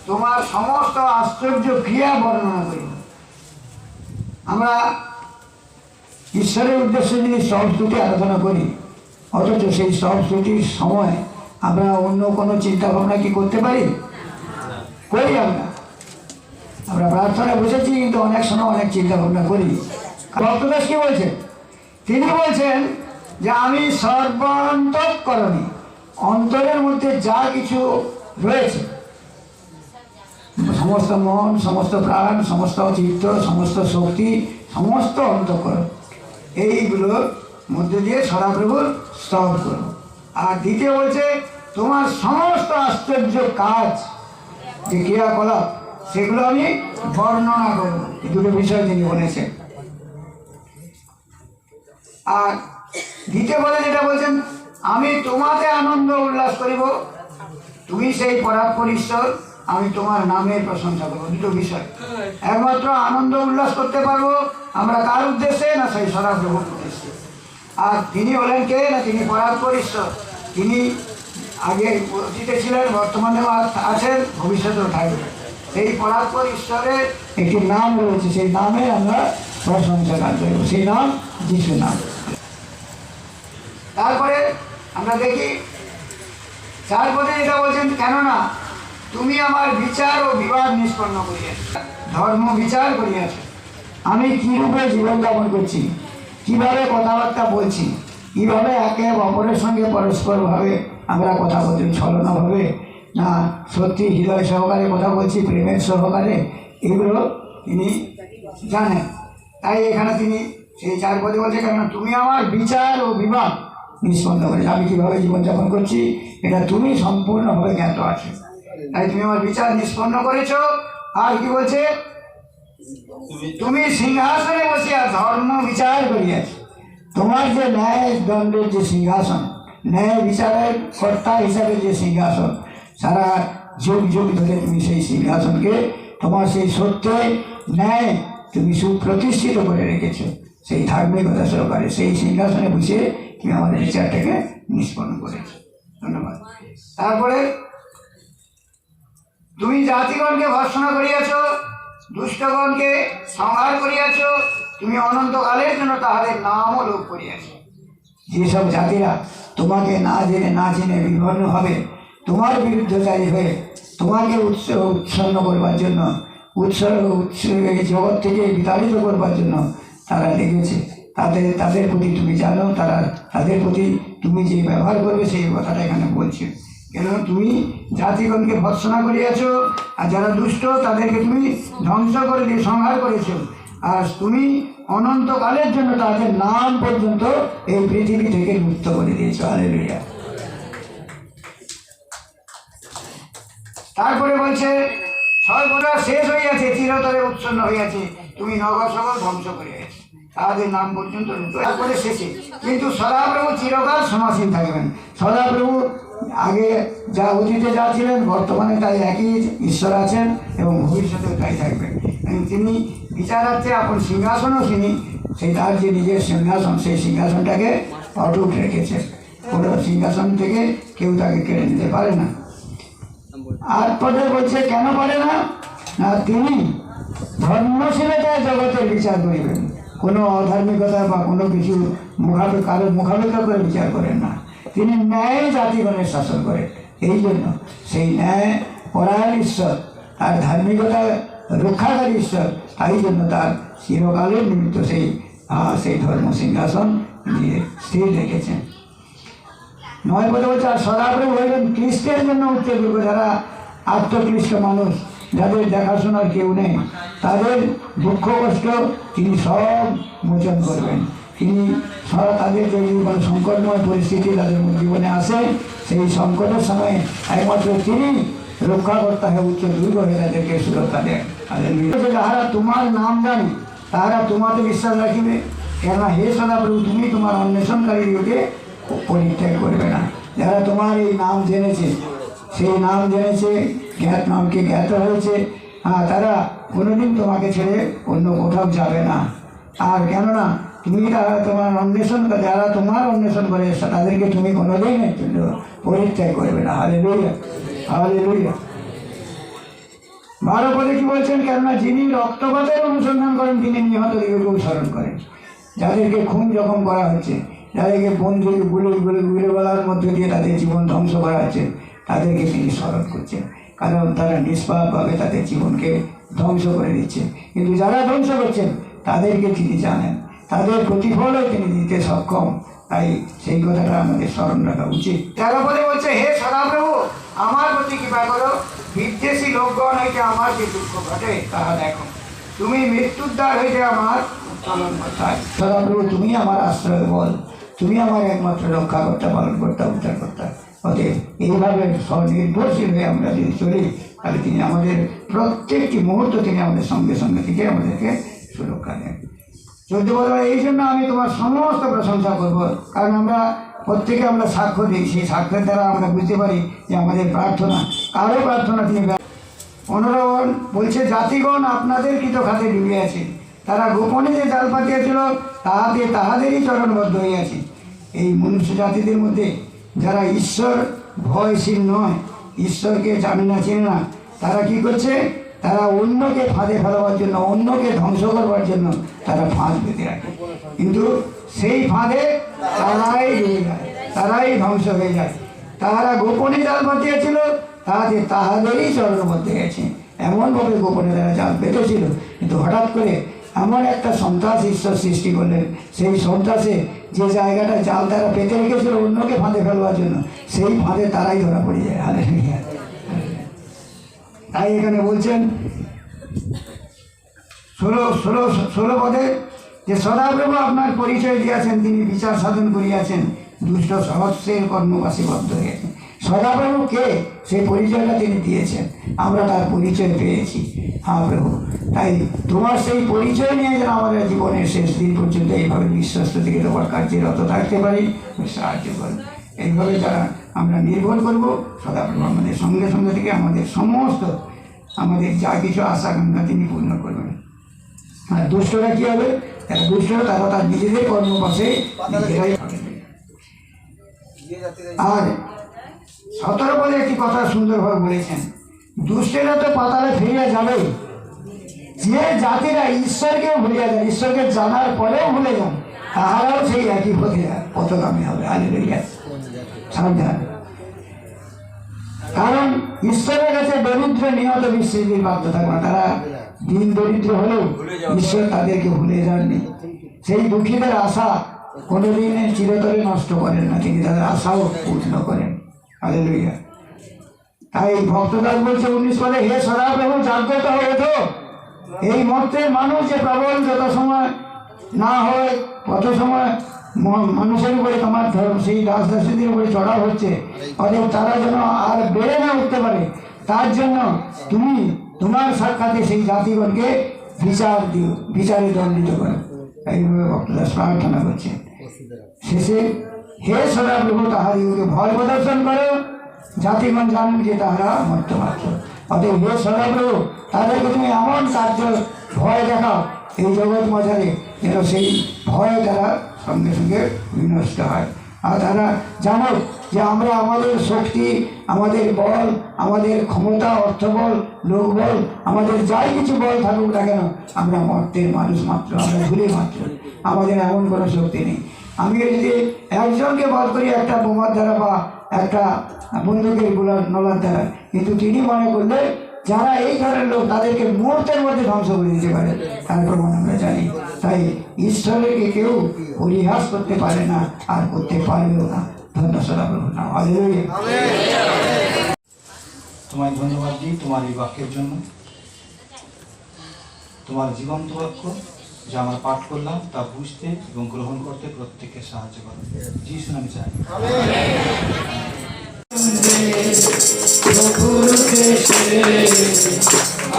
তোমার সমস্ত আশ্চর্য ক্রিয়া বর্ণনা করি। আমরা ঈশ্বরের উদ্দেশ্যে যদি সব স্তুতি আরাধনা করি, অথচ সেই সব স্তুতির সময় আমরা অন্য কোনো চিন্তা ভাবনা কি করতে পারি? করি আমরা প্রার্থনায় বসেছি, কিন্তু অনেক সময় অনেক চিন্তা ভাবনা করি। ভক্তদাস কি বলছেন? তিনি বলছেন যে আমি সর্বান্তঃকরণী, অন্তরের মধ্যে যা কিছু রয়েছে, সমস্ত মন, সমস্ত প্রাণ, সমস্ত চিত্ত, সমস্ত শক্তি, সমস্ত অন্তঃকরণ, এইগুলোর মধ্যে দিয়ে সদাপ্রভুর স্তব করো। আর দ্বিতীয় বলছে তোমার সমস্ত আশ্চর্য কাজ, যে ক্রিয়াকলাপ, সেগুলো আমি বর্ণনা করব। এই দুটো বিষয় তিনি বলেছেন। আর দ্বিতীয় বলে যেটা বলছেন, আমি তোমাতে আনন্দ উল্লাস করিব, তুমি সেই পরাৎপর ঈশ্বর, আমি তোমার নামের প্রশংসা করবো। দুটো বিষয়। একমাত্র আনন্দ উল্লাস করতে পারবো আমরা কার উদ্দেশ্যে? না সেই সদাপ্রভুর উদ্দেশ্যে। আর তিনি হলেন কে? না তিনি পরাৎপর ঈশ্বর। তিনি আগে অতীতে ছিলেন, বর্তমানে আছেন, ভবিষ্যতেও থাকবেন। সেই পরাৎপর ঈশ্বরের একটি নাম রয়েছে, সেই নামে আমরা প্রশংসা গান করব, সেই নাম যিশু নাম। তারপরে আমরা দেখি 4 পদে এটা বলছেন, কেননা তুমি আমার বিচার ও বিবাদ নিষ্পন্ন করিয়াছ, ধর্ম বিচার করিয়াছ। আমি কীরূপে জীবনযাপন করছি, কিভাবে কথাবার্তা বলছি, কীভাবে একে অপরের সঙ্গে পরস্পরভাবে আমরা কথা বলছি, ছলনাভাবে না সত্যি হৃদয় সহকারে কথা বলছি, প্রেমের সহকারে, এগুলো তিনি জানেন। তাই এখানে তিনি সেই 4 পদে বলছে, কেননা তুমি আমার বিচার ও বিবাদ নিষ্পন্ন করেছ। আমি কীভাবে জীবনযাপন করছি এটা তুমি সম্পূর্ণভাবে জ্ঞাত আছে, তাই তুমি আমার বিচার নিষ্পন্ন করেছ। আর কি বলছে? তুমি সিংহাসনে বসিয়া ধর্ম বিচার করিয়াছ। তোমার যে ন্যায় দণ্ডের যে সিংহাসন, ন্যায় বিচারের কর্তা হিসাবে যে সিংহাসন, সারা যুগ যুগ ধরে তুমি সেই সিংহাসনকে তোমার সেই সত্যে ন্যায় তুমি সুপ্রতিষ্ঠিত করে রেখেছ, সেই ধার্মিকতা সহকারে সেই সিংহাসনে বসে তুমি আমাদের বিচারটাকে নিষ্পন্ন করেছ। ধন্যবাদ। তারপরে তুমি জাতিগণকে ভর্ৎসনা করিয়াছ, দুষ্টগণকে সংহার করিয়াছ, তুমি অনন্তকালের জন্য তাহাদের নামও লোপ করিয়াছ। যেসব জাতিরা তোমাকে না জেনে না জেনে বিভন্ন হবে, তোমার বিরুদ্ধচারী হয়ে তোমাকে উৎসন্ন করবার জন্য, জগৎ থেকে বিতাড়িত করবার জন্য তারা লেগেছে, তাদের প্রতি তুমি জানো, তাদের প্রতি তুমি যে ব্যবহার করবে সেই কথাটা এখানে বলছে। কেন তুমি জাতিগণকে ভর্ৎসনা করিয়াছ, আর যারা দুষ্ট তাদেরকে তুমি ধ্বংস করে দিয়ে সংহার করেছ, আর তুমি অনন্তকালের জন্য তাদের নাম পর্যন্ত এই পৃথিবী থেকে মুক্ত করে দিয়েছ। হালেলুয়া। তারপরে বলছে, সর্বদা শেষ হইয়াছে, চিরতরে উচ্ছন্ন হইয়াছে, তুমি নগর সকল ধ্বংস করিয়াছ, তাদের নাম পর্যন্ত। তারপরে শেষে কিন্তু সদাপ্রভু চিরকাল সমাসীন থাকবেন। সদাপ্রভু আগে যা অতীতে যা ছিলেন, বর্তমানে তাই একই ঈশ্বর আছেন এবং ভবিষ্যতেও তাই থাকবেন। তিনি বিচারার্থে আপন সিংহাসনও তিনি সেই তার যে নিজের সিংহাসন, সেই সিংহাসনটাকে অটুট রেখেছেন। কোনো সিংহাসন থেকে কেউ তাকে কেড়ে নিতে পারে না। 8 পদে বলছে, কেন পারে না? না তিনি ধর্মশীলতায় জগতের বিচার করিবেন, কোনো অধার্মিকতা বা কোনো কিছু কারোর মোকাবিলা করে বিচার করেন না। তিনি ন্যায় জাতিগণের শাসন করেন। এই জন্য সেই ন্যায় পরায়ণ ঈশ্বর, তার ধার্মিকতা রক্ষাকারী ঈশ্বর, তাই জন্য তার চিরকালের নিমিত্ত সেই ধর্ম সিংহাসন দিয়ে স্থির রেখেছেন। 9 পদে বলছে, আর সদাপ্রভু হইলেন খ্রিস্টের জন্য উৎসর্গ, যারা আত্মক্লিষ্ট মানুষ, যাদের দেখাশোনার কেউ নেই, তাদের দুঃখ কষ্ট তিনি সব মোচন করবেন। তিনি তাদের যদি কোনো সংকটময় পরিস্থিতি তাদের জীবনে আসে, সেই সংকটের সময় একমাত্র তিনি রক্ষাকর্তা হয়ে উচ্চ দুর্গ হয়ে তাদেরকে সুরক্ষা দেন। যাহারা তোমার নাম জানে তাহারা তোমাকে বিশ্বাস রাখিবে, কেননা হে সদাপ্রভু তুমি তোমার অন্বেষণকারীকে পরিত্যাগ করবে না। যারা তোমার এই নাম জেনেছে, সেই নাম জেনেছে, নামকে জ্ঞাত হয়েছে, তারা কোনোদিন তোমাকে ছেড়ে অন্য কোথাও যাবে না। আর কেননা তুমি তোমার অন্বেষণ, যারা তোমার অন্বেষণ করে তাদেরকে তুমি কোনোদিন পরিত্যাগ করবে না। Hallelujah, hallelujah. 12 পদে কি বলছেন? কেননা যিনি রক্তপাতের অনুসন্ধান করেন তিনি নিহত দিগকেও স্মরণ করেন। যাদেরকে খুন জখম করা হচ্ছে, যাদেরকে বন্ধুকে গুলি বলার মধ্যে দিয়ে তাদের জীবন ধ্বংস করা হচ্ছে, তাদেরকে তিনি স্মরণ করছেন, কারণ তারা নিষ্পাপভাবে তাদের জীবনকে ধ্বংস করে দিচ্ছে। কিন্তু যারা ধ্বংস করছেন তাদেরকে তিনি জানেন, তাদের প্রতিফলও তিনি দিতে সক্ষম। তাই সেই কথাটা আমাদের স্মরণ রাখা উচিত। তারপরে বলছে, হে সদাপ্রভু, আমার প্রতি কৃপা করো, বিদ্বেষী লোকগণ হইতে আমার যে দুঃখ ঘটে তাহা দেখো, তুমি মৃত্যুদ্বার হইতে আমার উত্তোলন করতায়। সদাপ্রভু, তুমি আমার আশ্রয় বল, তুমি আমার একমাত্র রক্ষাকর্তা, পালনকর্তা, উদ্ধারকর্তা। অতএব এইভাবে স্বনির্ভরশীল হয়ে আমরা যদি চলি, তাহলে তিনি আমাদের প্রত্যেকটি মুহূর্ত তিনি আমাদের সঙ্গে সঙ্গে থেকে আমাদেরকে সুরক্ষা দেন। 14 বছর এই জন্য আমি তোমার সমস্ত প্রশংসা করব, কারণ আমরা প্রত্যেকে আমরা সাক্ষ্য দিই, সেই সাক্ষ্যের দ্বারা আমরা বুঝতে পারি যে আমাদের প্রার্থনা, কারো প্রার্থনা তিনি। 15 বলছে, জাতিগণ আপনাদের কৃতঘাতে ডুবিয়াছে, তারা গোপনে যে জাল পাতিয়েছিল তাহাতে তাহাদেরই চরণবদ্ধ হইয়াছে। এই মনুষ্য জাতিদের মধ্যে যারা ঈশ্বর ভয়শীল নয়, ঈশ্বরকে জানে না, চেনে না, তারা কি করছে? তারা অন্যকে ফাঁদে ফেলাবার জন্য, অন্যকে ধ্বংস করবার জন্য তারা ফাঁদ বেঁধে রাখে, কিন্তু সেই ফাঁদে তারাই ডুবে যায়, তারাই ধ্বংস হয়ে যায়। তাহারা গোপনে জাল পাতিয়েছিল তাহাতে তাহাদেরই চরণবদ্ধ গেছে। এমনভাবে গোপনে তারা জাল পেতেছিল, কিন্তু হঠাৎ করে এমন একটা সন্ত্রাস ঈশ্বর সৃষ্টি করলেন, সেই সন্ত্রাসে যে জায়গাটা জাল তারা পেতে রেখেছিল অন্যকে ফাঁদে ফেলবার জন্য, সেই ফাঁদে তারাই ধরা পড়ে যায়। হালেলুয়া। তাই এখানে বলছেন 16 পদে যে সদাপ্রভু আপনার পরিচয় দিয়েছেন, তিনি বিচার সাধন করিয়াছেন, দুষ্ট সহস্রের কর্মবাসীবদ্ধ হয়েছেন। সদাপ্রভু কে, সেই পরিচয়টা তিনি দিয়েছেন, আমরা তার পরিচয় পেয়েছি। হ্যাঁ প্রভু, তাই তোমার সেই পরিচয় নিয়ে যেন আমাদের জীবনের শেষ দিন পর্যন্ত এইভাবে বিশ্বস্ত থেকে তোমার কার্যরত থাকতে পারি, সাহায্য করুন। এইভাবে যারা আমরা নির্ভর করব, সদাপ্রভু আমাদের সঙ্গে সঙ্গে থেকে আমাদের সমস্ত আমাদের যা কিছু আশা আকাঙ্ক্ষা তিনি পূর্ণ করবেন। আর দুষ্টরা কী হবে? তারা দুষ্টরা তারা তার নিজেদের কর্মপাশে নিজেরাই। আর 17 পদে একটি কথা সুন্দরভাবে বলেছেন, দুষ্টেরা তো পাতালে ফিরিয়া যাবে, যে জাতিরা ঈশ্বরকেও ভুলিয়া যান, ঈশ্বরকে জানার পরেও ভুলে যান, তাহারাও সেই একই পথগামী হবে। হালেলুয়া। সাবধান, কারণ ঈশ্বরের কাছে দরিদ্র নিহত বিশ্বজির বাধ্য থাকবে না। তারা দিন দরিদ্র হলেও ঈশ্বর তাদেরকে ভুলে যাননি। সেই দুঃখীদের আশা কোনোদিন চিরতরে নষ্ট করেন না, তিনি তাদের আশাও পূর্ণ করেন। হালেলুয়া। তাই ভক্তদাস বলছে 19 পদে, হে সদাপ্রভু, জাগ্রত হয়ে ওঠো, এই মর্তের মানুষ যে প্রবল যত সময় না হয় কত সময় মানুষের উপরে তোমার সেই দাসদাসীদের উপরে চড়া হচ্ছে, অতএব তারা যেন আর বেড়ে না উঠতে পারে, তার জন্য তুমি তোমার সাক্ষাতে সেই জাতিগণকে বিচার দিও, বিচারে দণ্ডিত করো। এইভাবে ভক্তদাস প্রার্থনা করছে। শেষে, হে সদাপ্রভু, তাহাদিগকে ভয় প্রদর্শন করো, জাতিগণ জানুক যে তাহারা মর্তমাত্র। অতএব হে সদাপ্রভু, তাদেরকে তুমি এমন কার্য ভয় দেখাও এই জগৎ মাঝারে, যেন সেই ভয়ে তারা সঙ্গে সঙ্গে বিনষ্ট হয়। আর তারা জানো যে আমরা আমাদের শক্তি, আমাদের বল, আমাদের ক্ষমতা, অর্থবল, লোকবল, আমাদের যাই কিছু বল থাকুক না কেন, আমরা মর্তের মানুষ মাত্র, আমরা ধুলি মাত্র, আমাদের এমন কোনো শক্তি নেই। আমি যদি একজনকে বধ করি একটা বোমার দ্বারা বা একটা বন্দুকের নলার দ্বারা, কিন্তু তিনি মনে করলে যারা এই ধরনের লোক তাদেরকে মুহূর্তের মধ্যে ধ্বংস করে দিতে পারে, তার প্রমাণ আমরা জানি। তাই ঈশ্বরকে কেউ পরিহাস করতে পারে না, আর করতে পারবেও না। ধন্য সদাপ্রভুর নাম। হালেলুয়া। তোমায় ধন্যবাদ দিই তোমার এই বাক্যের জন্য, তোমার জীবন্ত বাক্য যা আমরা পাঠ করলাম তা বুঝতে এবং গ্রহণ করতে প্রত্যেককে সাহায্য করো। যিশু নামে চাই।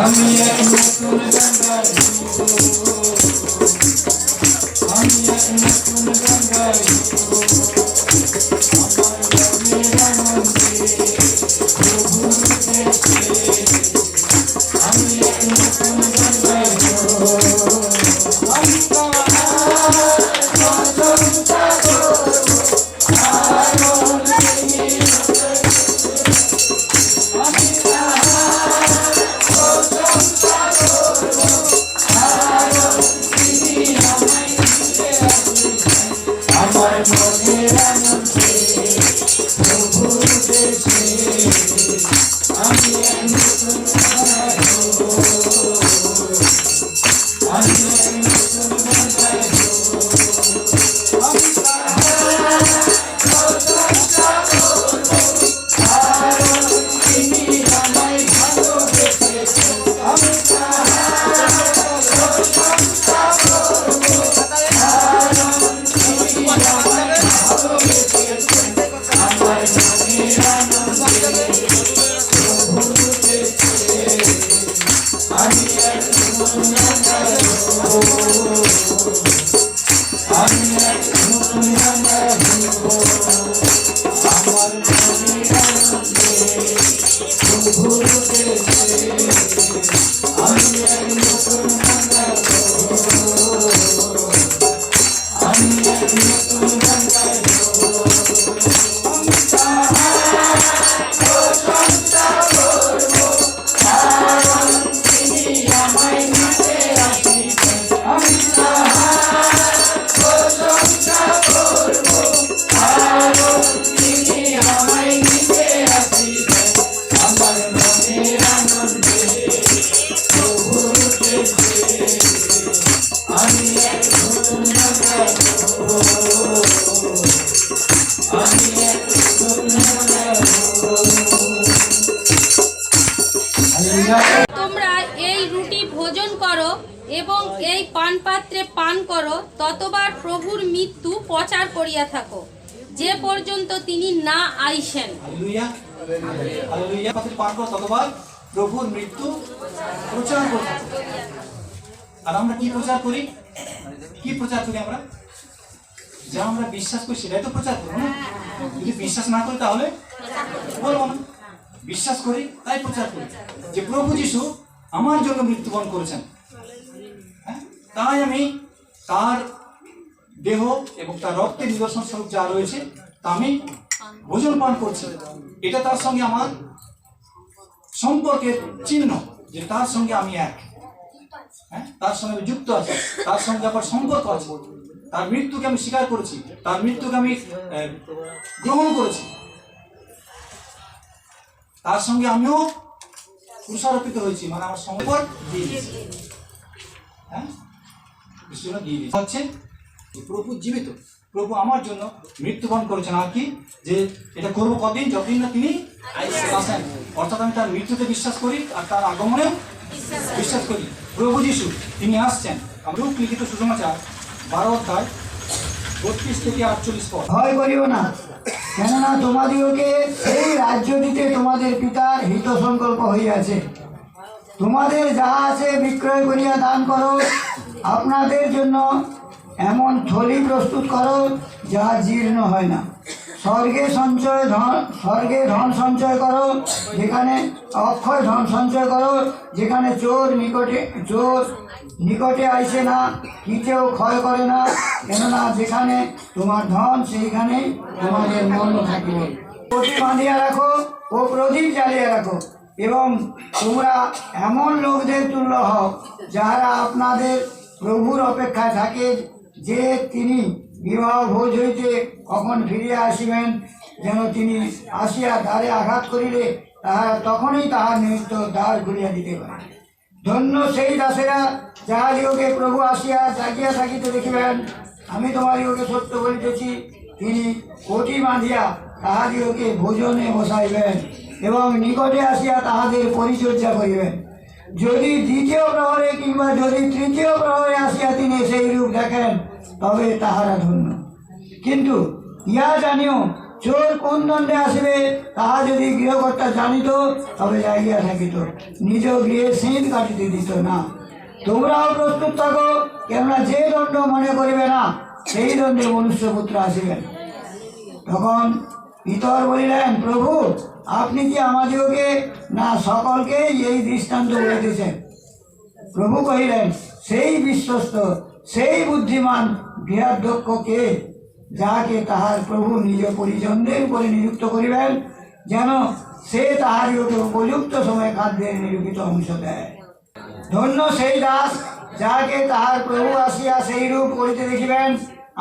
আমি এক নতুন গঙ্গায় আমি এক নতুন গঙ্গায় আমার প্রভুর দেশে আমি এক নতুন গঙ্গায় তোমরা এই রুটি ভোজন করো এবং এই পান পাত্রে পান করো, ততবার প্রভুর মৃত্যু প্রচার করিয়া থাকো, যে পর্যন্ত তিনি না আইসেন। Hallelujah hallelujah. পাত্রে পান করো ততবার প্রভুর মৃত্যু প্রচার করতে থাকো। আর আমরা কি প্রচার করি? কি প্রচার করি আমরা? যা আমরা বিশ্বাস করি সেটাই তো প্রচার করবো না? যদি বিশ্বাস না করি তাহলে বলবো না। বিশ্বাস করি তাই প্রচার করি যে প্রভু যিশু আমার জন্য মৃত্যুবরণ করেছেন, হ্যাঁ, তাই আমি তার দেহ এবং তার রক্তের নিদর্শন স্বরূপ যা রয়েছে তা আমি ভোজন পান করছি। এটা তার সঙ্গে আমার সম্পর্কের চিহ্ন যে তার সঙ্গে আমি এক, হ্যাঁ, তার সঙ্গে আমি যুক্ত আছি, তার সঙ্গে আবার সম্পর্ক আছে। তার মৃত্যুকে আমি স্বীকার করেছি, তার মৃত্যুকে আমি গ্রহণ করেছি, তার সঙ্গে আমিও পুরস্কারোপিত হয়েছি, মানে আমার সম্পর্ক দিয়ে দিয়েছি, হ্যাঁ, দিয়ে দিয়েছি। হচ্ছে প্রভু জীবিত, প্রভু আমার জন্য মৃত্যুবরণ করেছেন। আর কি যে এটা করবো কদিন? যতদিন না তিনি আসেন। অর্থাৎ আমি তার মৃত্যুতে বিশ্বাস করি আর তার আগমনেও বিশ্বাস করি। প্রভু যিশু তিনি আসছেন। আমরা লিখিত সুসমাচার 12 অধ্যায় 32 থেকে 48 পদ। ভয় করিও না, কেননা তোমাদিওকে সেই রাজ্য দিতে তোমাদের পিতার হিত সংকল্প হইয়াছে। তোমাদের যাহা আছে বিক্রয় করিয়া দান করো, আপনাদের জন্য এমন থলি প্রস্তুত করো যাহা জীর্ণ হয় না। স্বর্গে ধন সঞ্চয় করো, যেখানে অক্ষয় ধন সঞ্চয় করো, যেখানে চোর নিকটে আইসে না, কিচেও ক্ষয় করে না। কেননা যেখানে তোমার ধন সেইখানে তোমাদের মন থাকিবে। প্রদীপ বাঁধিয়া রাখো ও প্রদীপ জ্বালিয়ে রাখো, এবং তোমরা এমন লোকদের তুল্য হও যাহারা আপনাদের প্রভুর অপেক্ষায় থাকে, যে তিনি বিবাহ ভোজ হইতে কখন ফিরিয়া আসিবেন, যেন তিনি আসিয়া দ্বারে আঘাত করিলে তাহারা তখনই তাহার নিমিত্ত দ্বার খুলিয়া দিতে পারে। ধন্য সেই দাসেরা যাহাদিওকে প্রভু আসিয়া জাগিয়া থাকিতে দেখিবেন। আমি তোমাদিওকে সত্য বলিতেছি, তিনি কোটি বাঁধিয়া তাহাদিওকে ভোজনে বসাইবেন এবং নিকটে আসিয়া তাহাদের পরিচর্যা করিবেন। যদি দ্বিতীয় প্রহরে কিংবা যদি তৃতীয় প্রহরে আসিয়া তিনি সেই রূপ দেখেন, তবে তাহারা ধন্য। কিন্তু ইহা জানিও, চোর কোন দণ্ডে আসিবে তাহা যদি গৃহকর্তা জানিত, তবে জাগিয়া থাকিত, নিজ গৃহে সিঁধ কাটিতে দিত না। তোমরাও প্রস্তুত থাকো, কেননা যে দণ্ড মনে করিবে না, সেই দণ্ডে মনুষ্যপুত্র আসিবেন। তখন পিতর বলিলেন, প্রভু, আপনি কি আমাদিওকে না সকলকে এই দৃষ্টান্ত বলিতেছেন? প্রভু কহিলেন, সেই বিশ্বস্ত, সেই বুদ্ধিমান গৃহাধ্যক্ষ কে, যাহাকে তাহার প্রভু নিজ পরিজনদের উপরে নিযুক্ত করিবেন, যেন সে তাহাদিওকে উপযুক্ত সময়ে খাদ্যের নিরূপিত অংশ দেয়। ধন্য সেই দাস, যাহাকে তাহার প্রভু আসিয়া সেই রূপ করিতে দেখিবেন।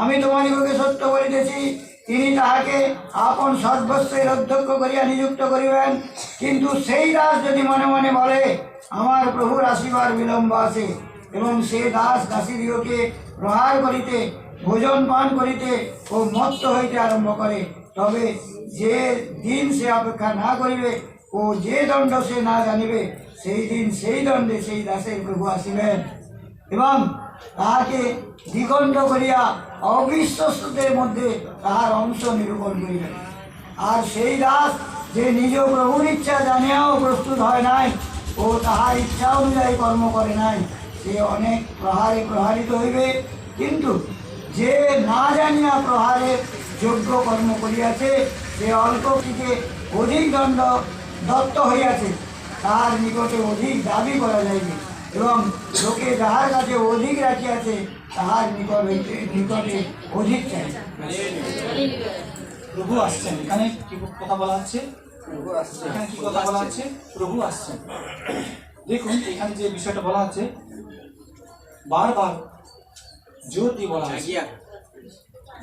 আমি তোমাদিগকে সত্য বলিতেছি, তিনি তাহাকে আপন সর্বস্বের অধ্যক্ষ করিয়া নিযুক্ত করিবেন। কিন্তু সেই দাস যদি মনে মনে বলে, আমার প্রভুর আসিবার বিলম্ব আছে, এবং সে দাস দাসীদিগকে প্রহার করিতে, ভোজন পান করিতে ও মত্ত হইতে আরম্ভ করে, তবে যে দিন সে অপেক্ষা না করিবে ও যে দণ্ড সে না জানিবে, সেই দিন সেই দণ্ডে সেই দাসের প্রভু আসিবেন এবং তাহাকে দ্বিখণ্ড করিয়া অবিশ্বস্তদের মধ্যে তাহার অংশ নিরূপণ করিবেন। আর সেই দাস যে নিজ প্রভুর ইচ্ছা জানিয়াও প্রস্তুত হয় নাই ও তাহার ইচ্ছা অনুযায়ী কর্ম করে নাই, সে অনেক প্রহারে প্রহারিত হইবে। কিন্তু যে না জানিয়া প্রহারের যোগ্য কর্ম করিয়াছে, সে অল্পটিকে অধিক দণ্ড দত্ত হইয়াছে, তাহার নিকটে অধিক দাবি করা যাইবে, এবং লোকে যাহার কাছে অধিক রাখিয়াছে তাহার নিকটে অধিক চাইবে। প্রভু আসছেন। এখানে কি কথা বলা হচ্ছে? এখানে কি কথা বলা হচ্ছে? প্রভু আসছেন। দেখুন এখানে যে বিষয়টা বলা হচ্ছে, বারবার জোর দিয়ে বলা হচ্ছে।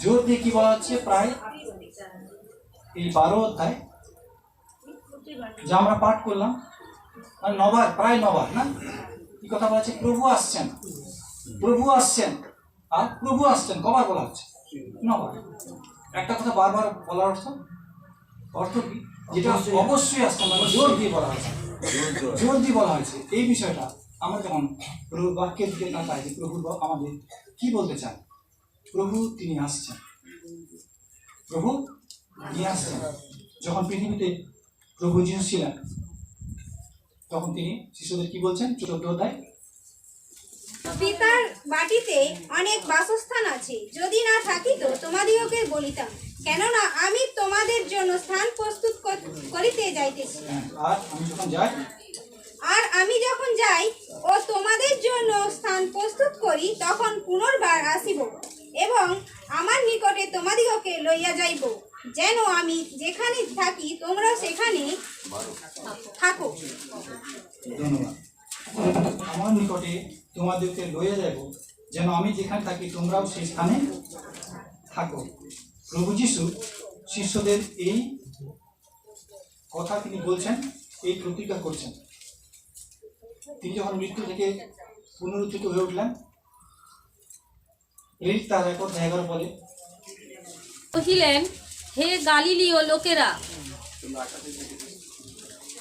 জোর দিয়ে কি বলা হচ্ছে? প্রায় এই 12 অধ্যায় যা আমরা পাঠ করলাম, মানে 9 বার, প্রায় 9 বার, না? কি কথা বলা হচ্ছে? প্রভু আসছেন, প্রভু আসছেন। আর প্রভু আসছেন কবার বলা হচ্ছে? 9 বার। একটা কথা বারবার বলার অর্থ কি? যেটা অবশ্যই আসছেন, মানে জোর দিয়ে বলা হয়েছে, জোর দিয়ে বলা হয়েছে। এই বিষয়টা আমরা যখন প্রভু বাক্যের দিকে তাকাই, যে প্রভু আমাদের কি বলতে চান? প্রভু তিনি আসছেন, প্রভু তিনি আসছেন। যখন পৃথিবীতে প্রভু যিশু ছিলেন, তখন তিনি শিশুদের কি বলছেন? 14 অধ্যায়, পিতার বাটিতে অনেক বাসস্থান আছে, যদি না থাকিত তোমাদিগকে বলিতাম, কেননা আমি তোমাদের জন্য স্থান প্রস্তুত করিতে যাইতেছি। আর আমি যখন যাই ও তোমাদের জন্য স্থান প্রস্তুত করি, তখন পুনর্বার আসিব এবং আমার নিকটে তোমাদিগকে লইয়া যাইব, যেন আমি যেখানে থাকি তোমরা সেখানে থাকো। ধন্যবাদ। আমার নিকটে তোমাদেরকে লইয়া যাব, যেন আমি যেখানে থাকি তোমরাও সেই স্থানে থাকো। প্রভু যিশু শিষ্যদের এই কথা তিনি বলছেন, এই প্রতিজ্ঞা করছেন। তিনি যখন মৃত্যু থেকে পুনরুত্থিত হয়ে উঠলেন, প্রেরিত তার 1:11 বলে, কহিলেন, হে গালিলীয় লোকেরা,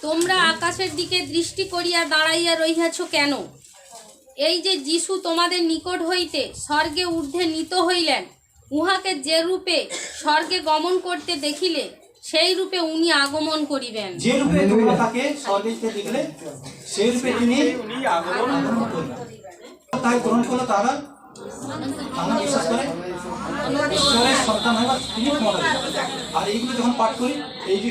তোমরা আকাশের দিকে দৃষ্টি করিয়া দাঁড়াইয়া রহিয়াছ কেন? এই যে যিশু তোমাদের নিকট হইতে স্বর্গে ঊর্ধ্বে নীত হইলেন, উহাকে যে রূপে স্বর্গে গমন করতে দেখিলে, সেই রূপে উনি আগমন করিবেন। যে রূপে তোমরা তাকে স্বর্গে দেখলে, সেই রূপে তিনি আগমন করবেন। তাই গ্রহণ করলো তারা বিশ্বাস করে ঈশ্বরের সন্তান হয়, তিনি ক্ষমতা দেন। আর এইগুলো যখন পাঠ করি,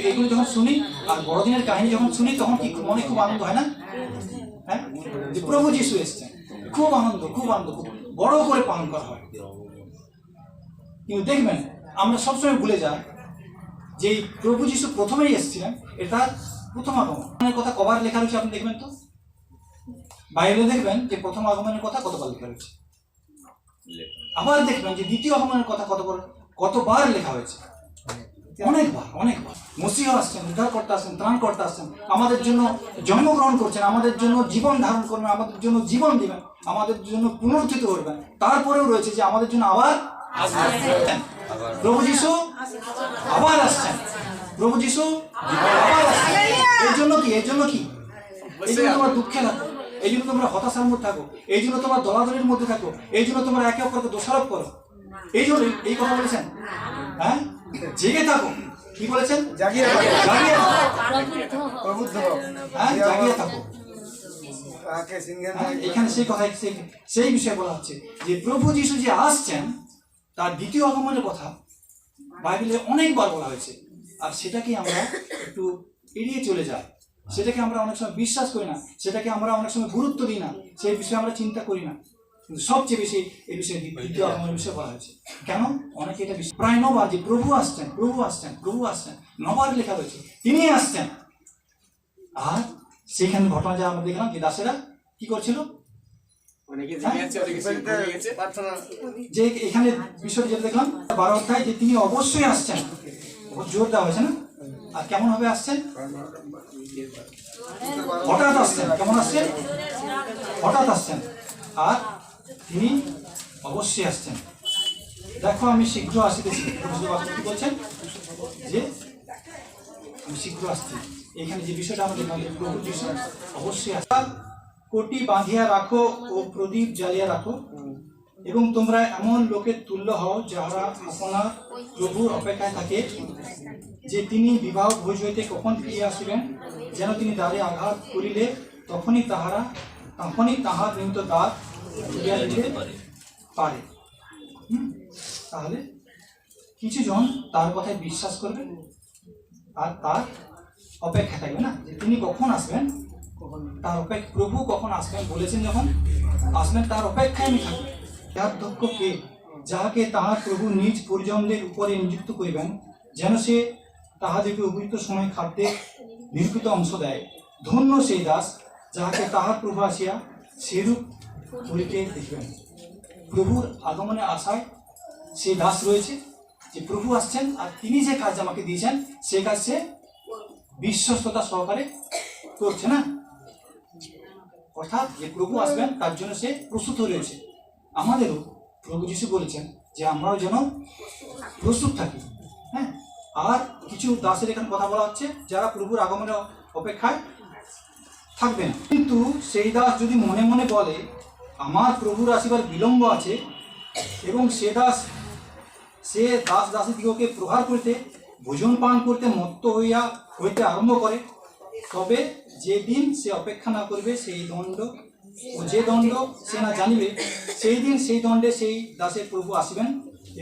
এইগুলো যখন শুনি, আর বড়দিনের কাহিনী যখন শুনি, তখন কি মনে খুব আনন্দ হয় না? হ্যাঁ, যে প্রভু যিশু এসছেন, খুব আনন্দ, খুব আনন্দ, খুব বড় করে পালন করা হয়। কিন্তু দেখবেন আমরা সবসময় ভুলে যাই যে প্রভু যিশু প্রথমেই এসেছিলেন, এটা প্রথম আগমনের কথা কবার লেখা রয়েছে আপনি দেখবেন তো? বাইবেলে দেখবেন যে প্রথম আগমনের কথা কতবার লেখা রয়েছে। আবার দেখবেন যে দ্বিতীয় আগমনের কথা কতবার লেখা হয়েছে। অনেকবার, অনেকবার। মসিহ আসছেন, উদ্ধারকর্তা আসছেন, ত্রাণকর্তা আসছেন, আমাদের জন্য জন্মগ্রহণ করছেন, আমাদের জন্য জীবন ধারণ করবেন, আমাদের জন্য জীবন দিবেন, আমাদের জন্য পুনরুত্থিত করবেন। তারপরেও রয়েছে যে আমাদের জন্য আবার আসছেন। প্রভু যিশু আবার আসছেন, প্রভু যিশু আবার আসছেন। এর জন্য কি? এর জন্য কি? এই জন্য তোমরা দুঃখে থাকো, এই জন্য তোমরা হতাশার মধ্যে থাকো, এই জন্য তোমরা দলাদলির মধ্যে থাকো, এই জন্য তোমরা একে অপরকে দোষারোপ করো। এই জন্য এই কথা বলেছেন, হ্যাঁ, জেগে থাকো। কি বলেছেন? জাগিয়ে থাকো, জাগিয়ে থাকো, হ্যাঁ, জাগিয়ে থাকো। এখানে সেই কথা, সেই বিষয়ে বলা হচ্ছে যে প্রভু যিশু যে আসছেন, তার দ্বিতীয় আগমনের কথা বাইবেলে অনেকবার বলা হয়েছে। আর সেটাকে আমরা একটু এড়িয়ে চলে যাই, সেটাকে আমরা অনেক সময় বিশ্বাস করি না, সেটাকে আমরা অনেক সময় গুরুত্ব দিই না, সেই বিষয়ে আমরা চিন্তা করি না। কিন্তু সবচেয়ে বেশি এই বিষয়ে দ্বিতীয় আগমনের বিষয়ে বলা হয়েছে। কেন? অনেকে এটা প্রায় 9 বার যে প্রভু আসছেন, প্রভু আসছেন, প্রভু আসছেন, 9 বার লেখা রয়েছে, তিনি আসছেন। আর সেখানে ঘটনা যা আমরা দেখলাম যে দাসেরা কি করছিল? যে এখানে বিষয় যেটা দেখলাম 12 অধ্যায়, যে তিনি অবশ্যই আসছেন, জোর দেওয়া হয়েছে না? আর কেমন ভাবে আসছেন? হঠাৎ আসছেন। কেমন আসছেন? হঠাৎ আসছেন। আর তিনি অবশ্যই আসছেন। দেখো আমি শীঘ্র আসিতেছি, কি বলছেন? যে আমি শীঘ্র আসছি। এখানে যে বিষয়টা আমরা দেখলাম, প্রভু যিশু অবশ্যই আসছে। কোটি বাঁধিয়া রাখো ও প্রদীপ জ্বালিয়া রাখো, এবং তোমরা এমন লোকের তুল্য হও যাহারা আপনার প্রভুর অপেক্ষায় থাকে, যে তিনি বিবাহ ভোজ হইতে কখন ফিরিয়া আসিবেন, যেন তিনি দ্বারে আঘাত করিলে তখনই তাহার নিমিত্ত দ্বার খুলিয়া দিতে পারে। তাহলে কিছু জন তার কথায় বিশ্বাস করবে আর তার অপেক্ষা থাকবে না, যে তিনি কখন আসবেন, তার প্রভু কখন আসবেন বলেছেন, যখন আসবেন তার অপেক্ষায় আমি থাকি। যার দক্ষ কে, যাহাকে তাহার প্রভু নিজ পরিজনদের উপরে নিযুক্ত করিবেন, যেন সে তাহাদেরকে উপযুক্ত সময় খাদ্যে নির্কৃত অংশ দেয়। ধন্য সেই দাস, যাহাকে তাহার প্রভু আসিয়া সেরূপ করিতে দেখিবেন। প্রভুর আগমনে আশায় সেই দাস রয়েছে, যে প্রভু আসছেন আর তিনি যে কাজ আমাকে দিয়েছেন সেই কাজ সে বিশ্বস্ততা সহকারে করছে না। অর্থাৎ যে প্রভু আসবেন তার জন্য সে প্রস্তুত রয়েছে। আমাদেরও প্রভু যিশু বলেছেন যে আমরাও যেন প্রস্তুত থাকি। হ্যাঁ, আর কিছু দাসের এখানে কথা বলা হচ্ছে যারা প্রভুর আগমনের অপেক্ষায় থাকবেন। কিন্তু সেই দাস যদি মনে মনে বলে আমার প্রভুর আসিবার বিলম্ব আছে, এবং সে দাস দাসীদিগকে প্রহার করিতে, ভোজন পান করতে মত্ত হইতে আরম্ভ করে, তবে যে দিন সে অপেক্ষা না করবে সেই দণ্ড, ও যে দণ্ড সে না জানিবে, সেই দিন সেই দণ্ডে সেই দাসের প্রভু আসিবেন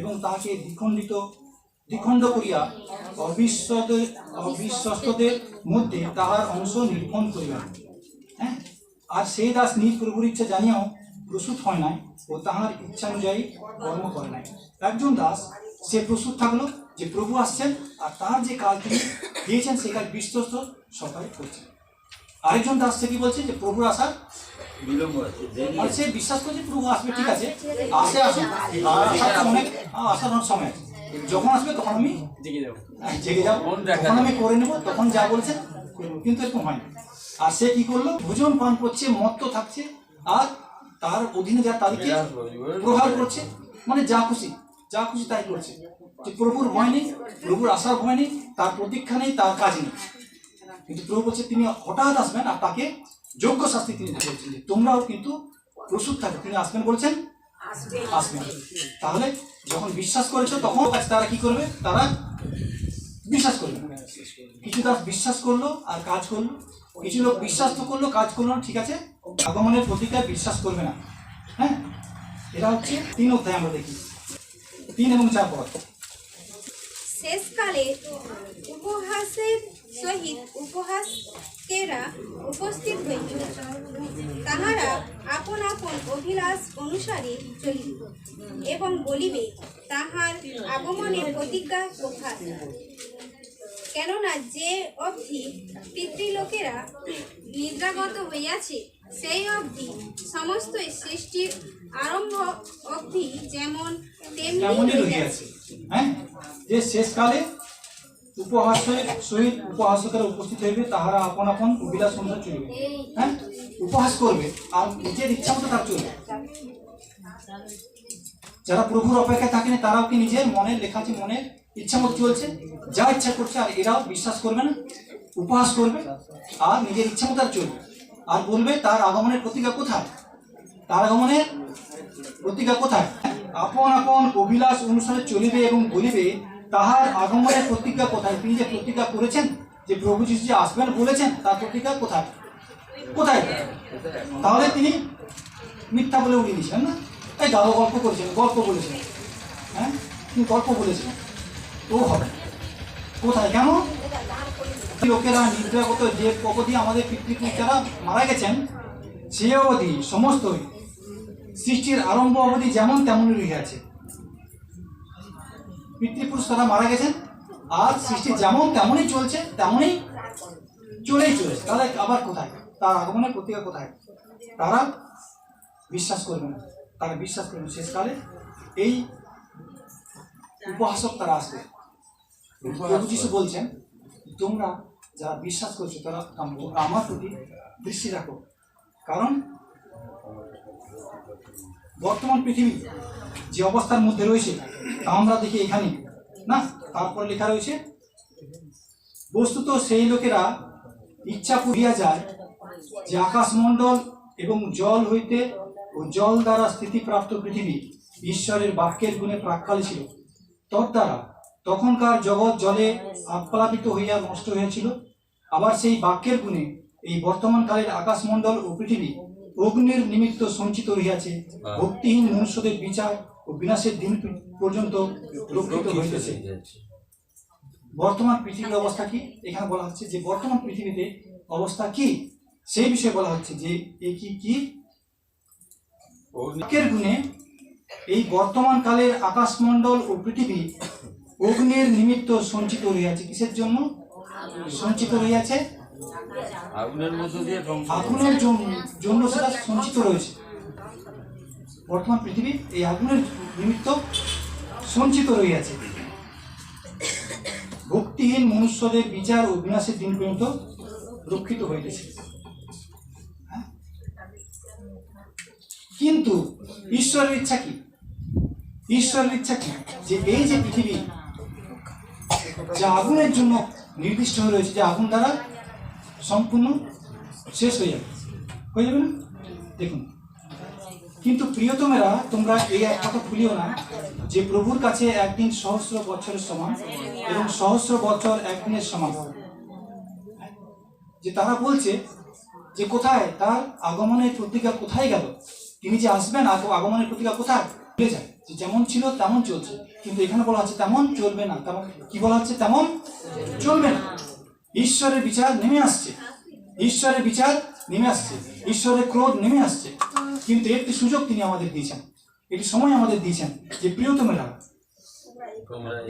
এবং তাহাকে দ্বিখণ্ড করিয়া অবিশ্বস্তদের মধ্যে তাহার অংশ নির্পণ করিবেন। হ্যাঁ, আর সেই দাস নিজ প্রভুর ইচ্ছা জানিয়াও প্রস্তুত হয় নাই ও তাহার ইচ্ছানুযায়ী কর্ম করে নাই। একজন দাস সে প্রস্তুত থাকলো যে প্রভু আসছেন আর তার যে কাজ তিনি দিয়েছেন সেই কাজ বিশ্বস্ত সবাই করছেন। আরেকজন দাস সে কি বলছে যে প্রভুর আসার বিলম্ব আছে, সে বিশ্বাস করছে প্রভু আসবে, ঠিক আছে, আসুন, অনেক আসার অনেক সময় আছে, যখন আসবে তখন আমি জেগে যাবো, তখন আমি করে নেবো, তখন যা বলছেন করবো। কিন্তু এরকম হয় না। আর সে কি করলো, ভোজন পান করছে, মত্ত থাকছে, আর তার অধীনে যা তাদেরকে প্রহার করছে, মানে যা খুশি তাই করছে। যে প্রভুর ভয় নেই, প্রভুর আসার ভয় নেই, তার প্রতীক্ষা নেই, তার কাজ নেই। কিন্তু প্রভু বলছে তিনি হঠাৎ আসবেন আর তাকে যোগ্য শাস্তি তিনি বলছেন যে তোমরাও কিন্তু প্রস্তুত থাকো, তিনি আসবেন বলছেন, আসবেন। তাহলে যখন বিশ্বাস করেছো তখন তারা কি করবে, তারা বিশ্বাস করবে। কিছু দাস বিশ্বাস করলো আর কাজ করলো, কিছু লোক বিশ্বাস তো করলো, কাজ করলো না, ঠিক আছে, আগমনের প্রতিজ্ঞায় বিশ্বাস করবে না। হ্যাঁ, এটা হচ্ছে 3 অধ্যায় আমরা দেখি, 3 এবং 4 পদ। শেষকালে উপহাসের সহিত উপহাসকেরা উপস্থিত হইবে, তাহারা আপন আপন অভিলাষ অনুসারে চলিবে এবং বলিবে তাহার আগমনের প্রতিজ্ঞা কোথায়। কেননা যে অবধি পিতৃলোকেরা নিদ্রাগত হইয়াছে সেই অবধি সমস্ত সৃষ্টির আরম্ভ অবধি যেমন তেমনি রহিয়াছে। হ্যাঁ, যে শেষকালে উপহাসের সহিত উপহাসকেরা উপস্থিত হইবে, তাহারা আপন আপন অভিলাষ অনুসারে চলিবে। হ্যাঁ, উপহাস করবে আর নিজের ইচ্ছা মতো তার চলবে। যারা প্রভুর অপেক্ষায় থাকেন তারাও কি নিজের মনের লেখাটি মনের ইচ্ছা মতো চলছে, যা ইচ্ছা করছে, আর এরাও বিশ্বাস করবে না, উপহাস করবে আর নিজের ইচ্ছা মতো আর চলবে। আর বলবে তার আগমনের প্রতিজ্ঞা কোথায়, তার আগমনের প্রতিজ্ঞা কোথায়। আপন আপন অভিলাষ অনুসারে চলিবে এবং বলিবে তাহার আগমনের প্রতিজ্ঞা কোথায়। তিনি যে প্রতিজ্ঞা করেছেন যে প্রভু যিশু যে আসবেন বলেছেন, তার প্রতিজ্ঞা কোথায়, কোথায়। তাহলে তিনি মিথ্যা বলে উড়িয়ে দিয়েছিলেন না, এই দাদা গল্প করেছিলেন, গল্প বলেছিলেন। হ্যাঁ, তিনি গল্প বলেছিলেন, ও হবে কোথায়, কেন লোকেরা নিদ্রাগত, যে অবধি আমাদের পিতৃপুরুষেরা মারা গেছেন সে অবধি সমস্তই সৃষ্টির আরম্ভ অবধি যেমন তেমনই রহিয়াছে। পিতৃপুরুষ তারা মারা গেছেন আর সৃষ্টি যেমন তেমনই চলছে, তেমনই চলেছে। তাহলে আবার কোথায় তার আগমনের প্রতিজ্ঞা কোথায়, তারা বিশ্বাস করবে না, তারা বিশ্বাস করবে না। শেষকালে এই উপহাসক তারা আসবে। প্রভু যিশু বলছেন, তোমরা যারা বিশ্বাস করছো তারা তোমরা আমার প্রতি দৃষ্টি রাখো, কারণ বর্তমান পৃথিবী যে অবস্থার মধ্যে রয়েছে তা আমরা দেখি এখানে না। তারপর লেখা রয়েছে, বস্তুত সেই লোকেরা ইচ্ছা করিয়া যায় যে আকাশমণ্ডল এবং জল হইতে ও জল দ্বারা স্থিতিপ্রাপ্ত পৃথিবী ঈশ্বরের বাক্যের গুণে প্রাক্কালে ছিল, তদ্বারা তখনকার জগৎ জলে আপ্লাবিত হইয়া নষ্ট হয়েছিল। আবার সেই বাক্যের গুণে এই বর্তমান কালের আকাশমণ্ডল ও পৃথিবী অগ্নির নিমিত্ত সঞ্চিত রহিয়াছে, ভক্তিহীন মনুষ্যদের বিচার ও বিনাশের দিন পর্যন্ত রক্ষিত হইতেছে। বর্তমান পৃথিবীর অবস্থা কি? এখানে বলা হচ্ছে যে বর্তমান পৃথিবীতে অবস্থা কি সেই বিষয়ে বলা হচ্ছে যে এই কি বাক্যের গুণে এই বর্তমান কালের আকাশমণ্ডল ও পৃথিবী অগ্নির নিমিত্ত সঞ্চিত রহিয়াছে। কিসের জন্য সঞ্চিত রহিয়াছে? আগুনের মধ্য দিয়ে আগুনের জন্য সেটা সঞ্চিত রয়েছে। বর্তমান পৃথিবী এই আগুনের নিমিত্ত সঞ্চিত রহিয়াছে, ভক্তিহীন মনুষ্যদের বিচার ও বিনাশের দিন পর্যন্ত রক্ষিত হইতেছে। কিন্তু ঈশ্বরের ইচ্ছা কি? ঈশ্বরের ইচ্ছা কি? যে এই যে পৃথিবী যা আগুনের জন্য নির্দিষ্ট হয়ে রয়েছে, যে আগুন দ্বারা সম্পূর্ণ শেষ হয়ে যাবে না? দেখুন, কিন্তু প্রিয়তমেরা, তোমরা এই এক কথা ভুলিও না যে প্রভুর কাছে একদিন সহস্র বছরের সমান এবং সহস্র বছর একদিনের সমান। যে তারা বলছে যে কোথায় তার আগমনের প্রতিজ্ঞা কোথায় গেল? তিনি যে আসবেন, আগমনের প্রতিজ্ঞা কোথায়? ভুলে যায় যে যেমন ছিল তেমন চলছে। কিন্তু এখানে বলা হচ্ছে তেমন চলবে না। তেমন কি বলা হচ্ছে? তেমন চলবে না। ঈশ্বরের বিচার নেমে আসছে, ঈশ্বরের বিচার নেমে আসছে, ঈশ্বরের ক্রোধ নেমে আসছে। কিন্তু একটি সুযোগ তিনি আমাদের দিয়েছেন, একটি সময় আমাদের দিয়েছেন যে প্রিয়তমেরা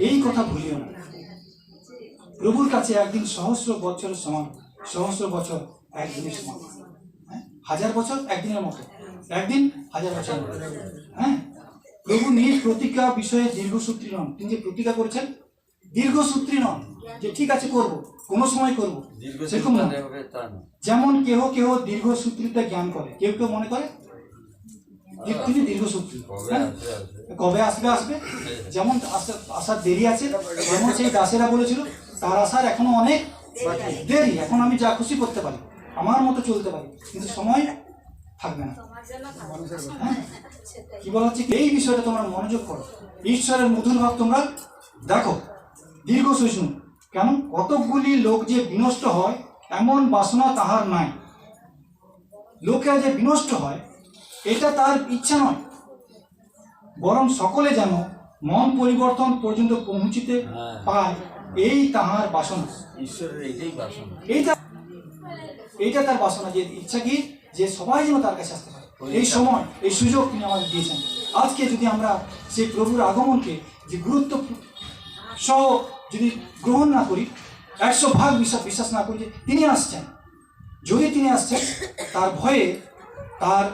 এই কথা ভুলিও না। প্রভুর কাছে একদিন সহস্র বছরের সমান, সহস্র বছর একদিনের সমান। হাজার বছর একদিনের মতো, একদিন হাজার বছর। হ্যাঁ, প্রভু নিজ প্রতিজ্ঞা বিষয়ে দীর্ঘসূত্রী নন। তিনি যে প্রতিজ্ঞা করেছেন দীর্ঘসূত্রী নন, যে ঠিক আছে করব, কোনো সময় করব, সেরকম না। যেমন কেহ কেহ দীর্ঘসূত্রিতা জ্ঞান করে, কেউ কেউ মনে করে তিনি দীর্ঘসূত্রী, কবে আসবে আসবে, যেমন আসার দেরি আছে। যেমন সেই দাসেরা বলেছিল তার আসার এখনো অনেক দেরি, এখন আমি যা খুশি করতে পারি, আমার মতো চলতে পারি, কিন্তু সময় থাকবে না। কি বলা হচ্ছে? এই বিষয়টা তোমরা মনোযোগ করো, ঈশ্বরের মধুর ভাব তোমরা দেখো। দীর্ঘ সহিষ্ণু কেন? কতকগুলি লোক যে বিনষ্ট হয় এমন বাসনা তাহার নাই। লোকেরা যে বিনষ্ট হয় এটা তার ইচ্ছা নয়, বরং সকলে যেন মন পরিবর্তন পর্যন্ত পৌঁছিতে পায়, এই তাহার বাসনা। ঈশ্বরের এইটাই বাসনা, এইটা তার বাসনা। যে ইচ্ছা কি? যে সবাই যেন তার কাছে আসতে পারে। এই সময়, এই সুযোগ তিনি আমাদের দিয়েছেন। আজকে যদি আমরা সেই প্রভুর আগমনকে যে গুরুত্ব সহ যদি গ্রহণ না করি, 100% বিশ্বাস না করি যে তিনি আসছেন, যদি তিনি আসছেন, তার ভয়ে, তার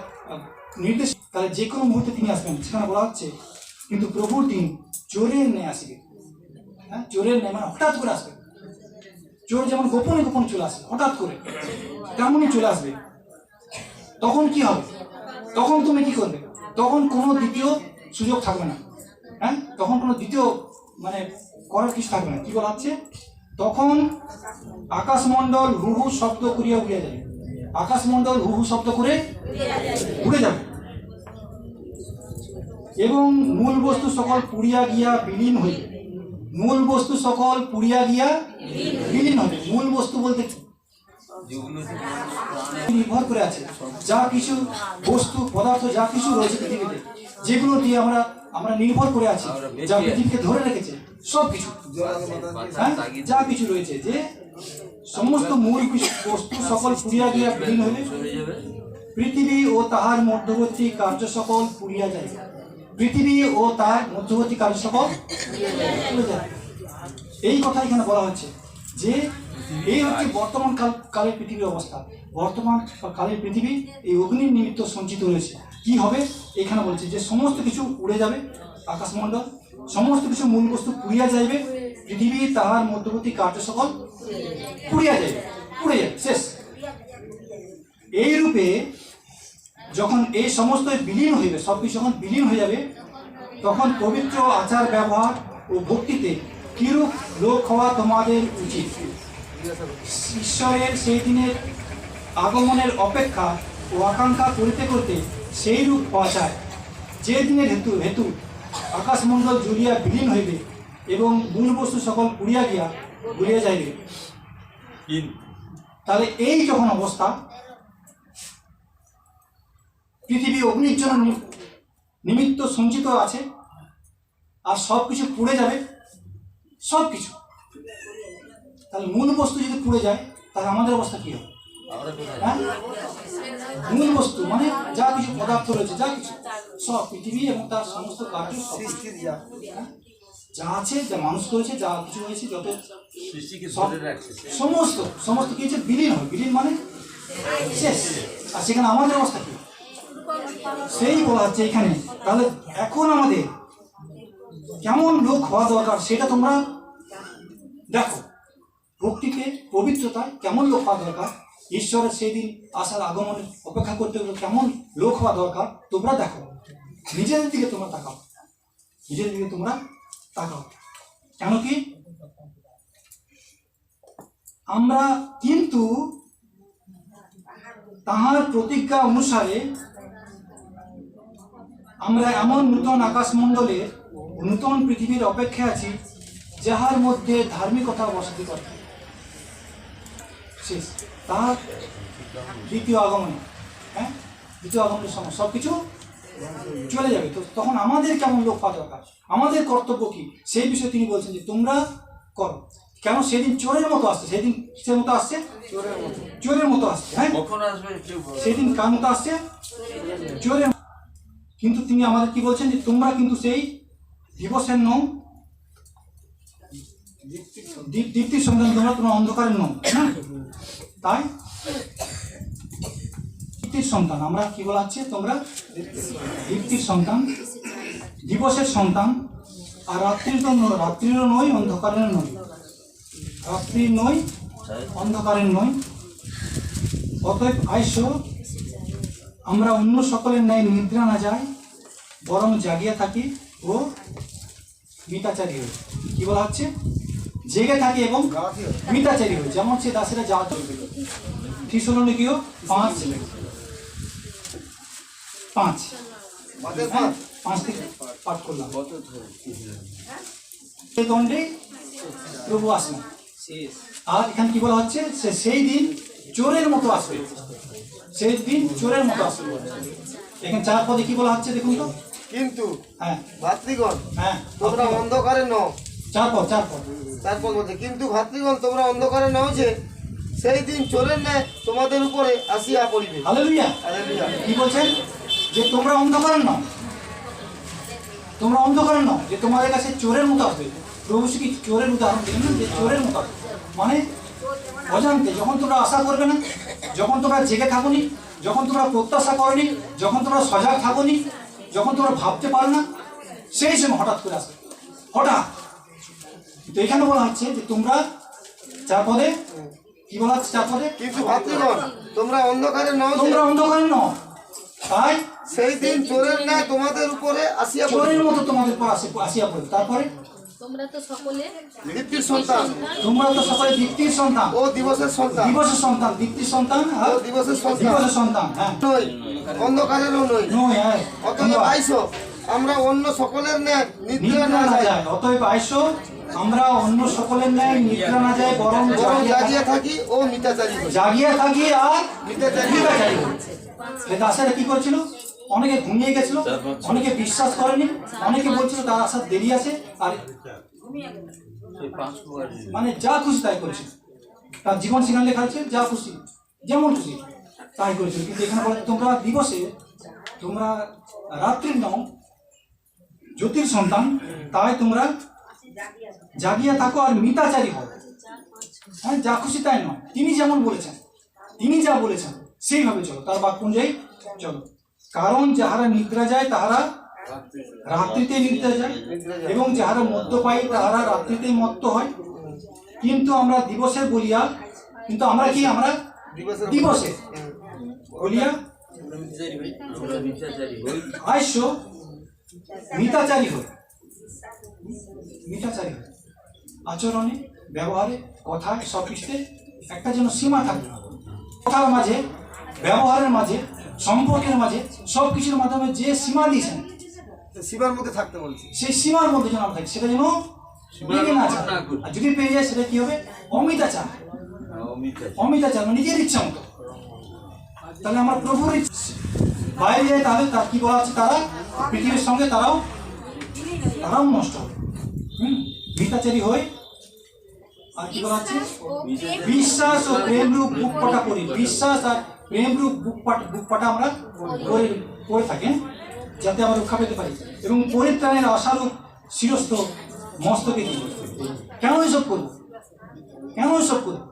নির্দেশ, তাহলে যে কোনো মুহূর্তে তিনি আসবেন। সেখানে বলা হচ্ছে কিন্তু প্রভুর দিন চোরের ন্যায় আসবে। হ্যাঁ, চোরের ন্যায় মানে হঠাৎ করে আসবে। চোর যেমন গোপনে গোপনে চলে আসবে, হঠাৎ করে তেমনই চলে আসবে। তখন কি হবে? তখন তুমি কি করবে? তখন কোনো দ্বিতীয় সুযোগ থাকবে না। হ্যাঁ, তখন কোনো দ্বিতীয় মানে করার কিছু থাকবে না। কি বলা হচ্ছে? তখন আকাশমণ্ডল হু হু শব্দ করিয়া উড়িয়া যাবে। আকাশমণ্ডল হু হু শব্দ করে উড়ে যাবে এবং মূল বস্তু সকল পুড়িয়া গিয়া বিলীন হইবে। মূল বস্তু সকল পুড়িয়া গিয়া বিলীন হবে। মূল বস্তু বলতে নির্ভর করে আছে যা কিছু বস্তু পদার্থ যা কিছু রয়েছে পৃথিবীতে, যেগুলো দিয়ে আমরা নির্ভর করে আছি, যা পৃথিবীকে ধরে রেখেছে, সব কিছু, হ্যাঁ, যা কিছু রয়েছে, যে সমস্ত মূল বস্তু সকল পুড়িয়া গিয়া বিলীন হইবে। পৃথিবী ও তাহার মধ্যবর্তী কার্য সকল পুড়িয়া যায়। পৃথিবী ও তার মধ্যবর্তী কার্য সকল পুড়ে যায়। এই কথা এখানে বলা হচ্ছে যে এই হচ্ছে বর্তমান কালের পৃথিবীর অবস্থা। বর্তমান কালের পৃথিবী এই অগ্নির নিমিত্ত সঞ্চিত রয়েছে। কি হবে এখানে বলছে যে সমস্ত কিছু উড়ে যাবে, আকাশমণ্ডল সমস্ত কিছু মূল বস্তু পুড়িয়া যাইবে, পৃথিবী তাহার মধ্যবর্তী কার্য সকল পুড়িয়া যাইবে, পুড়ে যাবে, শেষ। এই রূপে যখন এই সমস্ত বিলীন হইবে, সব কিছু যখন বিলীন হয়ে যাবে, তখন পবিত্র আচার ব্যবহার ও ভক্তিতে কিরূপ লোক হওয়া তোমাদের উচিত। ঈশ্বরের সেই দিনের আগমনের অপেক্ষা ও আকাঙ্ক্ষা করিতে করতে সেই রূপ পাওয়া যায়, যে দিনের হেতু আকাশমণ্ডল জ্বলিয়া বিলীন হইবে এবং মূল বস্তু সকল পুড়িয়া গিয়া ঘুরিয়া যাইবে। তাহলে এই যখন অবস্থা, পৃথিবী অগ্নির জন্য নিমিত্ত সঞ্চিত আছে, আর সব কিছু পুড়ে যাবে, সব কিছু। তাহলে মূল বস্তু যদি পুড়ে যায় তাহলে আমাদের অবস্থা কি হবে? হ্যাঁ, মূল বস্তু মানে যা কিছু পদার্থ রয়েছে, যা কিছু সব পৃথিবী এবং তার সমস্ত কার্য যা আছে, যা মানুষ করেছে, যা কিছু হয়েছে, যত সমস্ত সমস্ত কি হচ্ছে বিলীন হয়। বিলীন মানে শেষ। আর সেখানে আমাদের অবস্থা কি? সেই বলা হচ্ছে এখানে। তাহলে এখন আমাদের কেমন লোক হওয়া দরকার সেটা তোমরা দেখো। ভক্তিতে, পবিত্রতায় কেমন লোক হওয়া দরকার, ঈশ্বরের সেই দিন আসার আগমনের অপেক্ষা করতে গেলে কেমন লোক হওয়া দরকার তোমরা দেখো। নিজেদের দিকে তোমরা তাকাও, নিজের দিকে তোমরা তাকাও। কেন কি আমরা কিন্তু তাহার প্রতিজ্ঞা অনুসারে আমরা এমন নূতন আকাশমণ্ডলের নূতন পৃথিবীর অপেক্ষায় আছি, যাহার মধ্যে ধার্মিকতা বসতি করে। শেষ, তাহার দ্বিতীয় আগমনে, হ্যাঁ, দ্বিতীয় আগমনের সময় সব কিছু চলে যাবে। তো তখন আমাদের কেমন লোক পাওয়া দরকার, আমাদের কর্তব্য কি, সেই বিষয়ে তিনি বলছেন যে তোমরা করো। কেন সেদিন চোরের মতো আসছে, সেদিন কিসের মতো আসছে? চোরের মতো আসছে। হ্যাঁ, সেদিন কার মতো আসছে? চোরের। কিন্তু তিনি আমাদের কি বলছেন যে তোমরা কিন্তু সেই দিবসের নও, দীপ্তির সন্তান, তোমরা অন্ধকারের নও। হ্যাঁ, তাই দীপ্তির সন্তান। আমরা কি বলা হচ্ছে? তোমরা দীপ্তির সন্তান, দিবসের সন্তান। আর রাত্রিরও নয়, অন্ধকারের নয়, রাত্রির নয়, অন্ধকারের নয়। অতএব আইসো, আমরা অন্য সকলের ন্যায় নিদ্রা না যাই, বরং জাগিয়া থাকি ও মিতাচারী হই। কি বলা হচ্ছে? জেগে থাকি এবং মিতাচারী হই, যেমন সে দাসেরা যা চলবে। থিসলনিকীয় 5:5 থেকে পাঠ করলাম। এই দণ্ডে প্রভু আসবেন। আর এখানে কি বলা হচ্ছে? সেই দিন চোরের মতো আসবে, সেই দিন চোরের মতো আসবে। এখানে 4 পদে কি বলা হচ্ছে দেখুন তো। কিন্তু হ্যাঁ, ভাতৃগণ, হ্যাঁ, তোমরা অন্ধকারে নও। 4 পদ। তারপর বলছে, কিন্তু ভাতৃগণ, তোমরা অন্ধকারে নও যে সেই দিন চোরের ন্যায় তোমাদের উপরে আসিয়া পড়িবে। হালেলুয়া। হালেলুয়া। কি বলছেন? যে তোমরা অন্ধকারে নও, তোমরা অন্ধকারে নও, যে তোমাদের কাছে চোরের মতো আসবে। প্রভু কি চোরের উদাহরণ দিলেন না, যে চোরের মতো আসবে মানে অজান্তে, যখন তোমরা আশা করবে না, যখন তোমরা জেগে থাকোনি, যখন তোমরা প্রত্যাশা করনি, যখন তোমরা সজাগ থাকোনি, যখন তোমরা ভাবতে পারো না, সেই সময় হঠাৎ করে আসবে, হঠাৎ। তো এখানে বলা হচ্ছে যে তোমরা 4 পদে কি বলা হচ্ছে? 4 পদে, কিন্তু ভাতৃগণ, তোমরা অন্ধকারে নও যে তোমরা অন্ধকারে নও, তাই সেই দিন চোরের ন্যায় তোমাদের উপরে আসিয়া পড়িবে। চোরের মতো তোমাদের পর আসিয়া পড়বে। তারপরে তোমরা তো সকলে দীপ্তির সন্তান তোমরা তো সকলে দীপ্তির সন্তান, ও দিবসের সন্তান, দিবসের সন্তান, দীপ্তির সন্তান, ও দিবসের সন্তান, দিবসের সন্তান। হ্যাঁ, নই, অন্ধকারেরও নই। নয়। হ্যাঁ, অতএব আইসো, আমরা অন্য সকলের ন্যায় নিদ্রা নিদ্রা না না যাই, যায়। অতএব আইসো, আমরা অন্য সকলের ন্যায় নিদ্রা না যাই, বরং জাগিয়া থাকি ও মিতাচারী হই। জাগিয়া থাকি আর মিতাচারী মিতাচারী হই। এই দাসেরা কি করছিল? অনেকে ঘুমিয়ে গেছিল, অনেকে বিশ্বাস করেনি, অনেকে বলছিল তার আসার দেরি আছে, আর মানে যা খুশি তাই করেছিল। তার জীবন সেখানে লেখা আছে, যা খুশি যেমন খুশি তাই করেছিল। কিন্তু এখানে বলে তোমরা দিবসে, তোমরা রাত্রির নও, জ্যোতির সন্তান, তাই তোমরা জাগিয়া থাকো আর মিতাচারী হও। হ্যাঁ, যা খুশি তাই নয়, তিনি যেমন বলেছেন, তিনি যা বলেছেন সেইভাবে চলো, তার বাক্য অনুযায়ী চলো। কারণ যাহারা নিদ্রা যায় তাহারা রাত্রিতে নিদ্রা যায়, এবং যাহারা মদ্যপায়ী তাহারা রাত্রিতে মত্ত হয়। কিন্তু আমরা দিবসে বলিয়া, কিন্তু আমরা কি, আমরা দিবসে বলিয়া আমরা মিথ্যাচারী হই, আইস মিতাচারী হই। মিতাচারী হই আচরণে, ব্যবহারে, কথায়, সব কিছুতে একটা যেন সীমা থাকবে। কথার মাঝে, ব্যবহারের মাঝে, সম্পর্কের মাঝে, সব কিছুর মাধ্যমে যে সীমা দিয়েছেন সীমার মধ্যে থাকতে বলছি। সেই সীমার মধ্যে যেন আমরা থাকি, সেটা যেন ভেঙে না যায়। আর যদি পেয়ে যায় সেটা কি হবে? অমিতাচার। অমিতাচার মানে নিজের ইচ্ছা মতো। তাহলে আমার প্রভুর বাইরে যায়, তাহলে তার কি বলা আছে? তারা পৃথিবীর সঙ্গে তারাও নষ্ট হবে। মিতাচারী হয়ে আর কি বলা আছে? বিশ্বাস ও প্রেম রূপ বুক পাটা করি। বিশ্বাস আর প্রেম রূপ বুক পাটা আমরা করে থাকি, যাতে আমরা রক্ষা পেতে পারি, এবং পরিত্রাণের আশারূপ শিরস্থ মস্তকে দিই। কেন এসব করবো? কেন এসব করবো?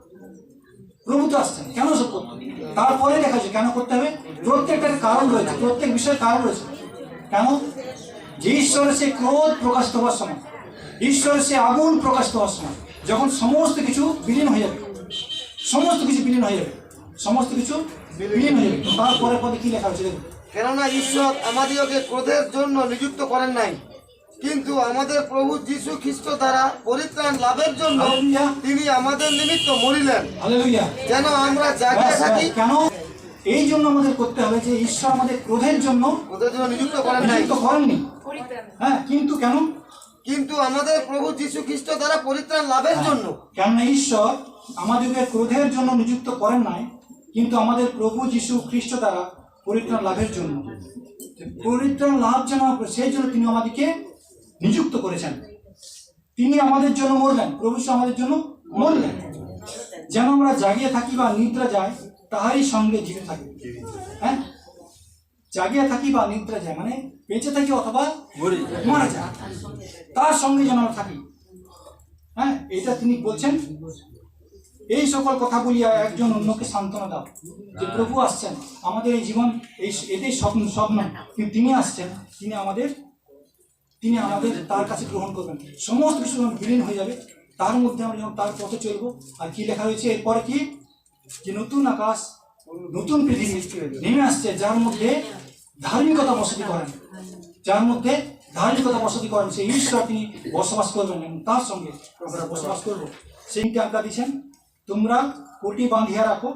প্রভু তো আসছেন, কেন এসব করবো? তারপরে দেখা যাচ্ছে কেন করতে হবে। প্রত্যেকটার কারণ রয়েছে, প্রত্যেক বিষয়ের কারণ রয়েছে। কেন? যে ঈশ্বরের সে ক্রোধ প্রকাশিত হওয়ার সময়, ঈশ্বরের সে আগুন প্রকাশিত হওয়ার সময়, যখন সমস্ত কিছু বিলীন হয়ে যাবে, সমস্ত কিছু বিলীন হয়ে যাবে, সমস্ত কিছু বিলীন হয়ে যাবে। তারপরে পদে কি লেখা হয়েছে দেখুন। কেননা ঈশ্বর আমাদিগকে ক্রোধের জন্য নিযুক্ত করেন নাই, কিন্তু আমাদের প্রভু যীশু খ্রিস্ট দ্বারা পরিত্রাণ লাভের জন্য হালেলুয়া। তিনি আমাদের নিমিত্ত মরিলেন, হালেলুয়া। যেন আমরা জাগিয়ে থাকি। কেন এই জন্য আমাদের করতে হবে যে ঈশ্বর আমাদের ক্রোধের জন্য ক্রোধের জন্য নিযুক্ত করেন নাই, নিযুক্ত করেননি। হ্যাঁ, কিন্তু কেন? কিন্তু আমাদের প্রভু যীশু খ্রিস্ট দ্বারা পরিত্রাণ লাভের জন্য। কেননা ঈশ্বর আমাদেরকে ক্রোধের জন্য নিযুক্ত করেন নাই, কিন্তু আমাদের প্রভু যীশু খ্রিস্ট দ্বারা পরিত্রাণ লাভের জন্য। পরিত্রাণ লাভ যেন সেই জন্য তিনি আমাদেরকে নিযুক্ত করেছেন। তিনি আমাদের জন্য মরলেন, প্রভু যীশু আমাদের জন্য মরলেন, যেন আমরা জাগিয়ে থাকি বা নিদ্রা যায় তাহারই সঙ্গে জীবিত থাকি। হ্যাঁ, জাগিয়ে থাকি বা নিদ্রা যায় মানে বেঁচে থাকি অথবা মারা যায়, তার সঙ্গে যেন আমরা থাকি। হ্যাঁ, এটা তিনি বলছেন। এই সকল কথা বলিয়া একজন অন্যকে সান্ত্বনা দাও, যে প্রভু আসছেন, আমাদের এই জীবন এটাই স্বপ্ন কিন্তু তিনি আসছেন, তিনি আমাদের তার কাছে গ্রহণ করবেন। সমস্ত কিছু বিলীন হয়ে যাবে, তার মধ্যে আমরা যখন তার পথে চলবো। আর কি লেখা রয়েছে এরপরে? কি যে নতুন আকাশ নতুন পৃথিবী নেমে আসছে, যার মধ্যে ধার্মিকতা বসতি করেন, যার মধ্যে ধার্মিকতা বসতি করেন সেই ঈশ্বর তিনি বসবাস করবেন, এবং তার সঙ্গে আমরা বসবাস করবো। সেইটি আজ্ঞা দিচ্ছেন, তোমরা কোটি বাঁধিয়া রাখো।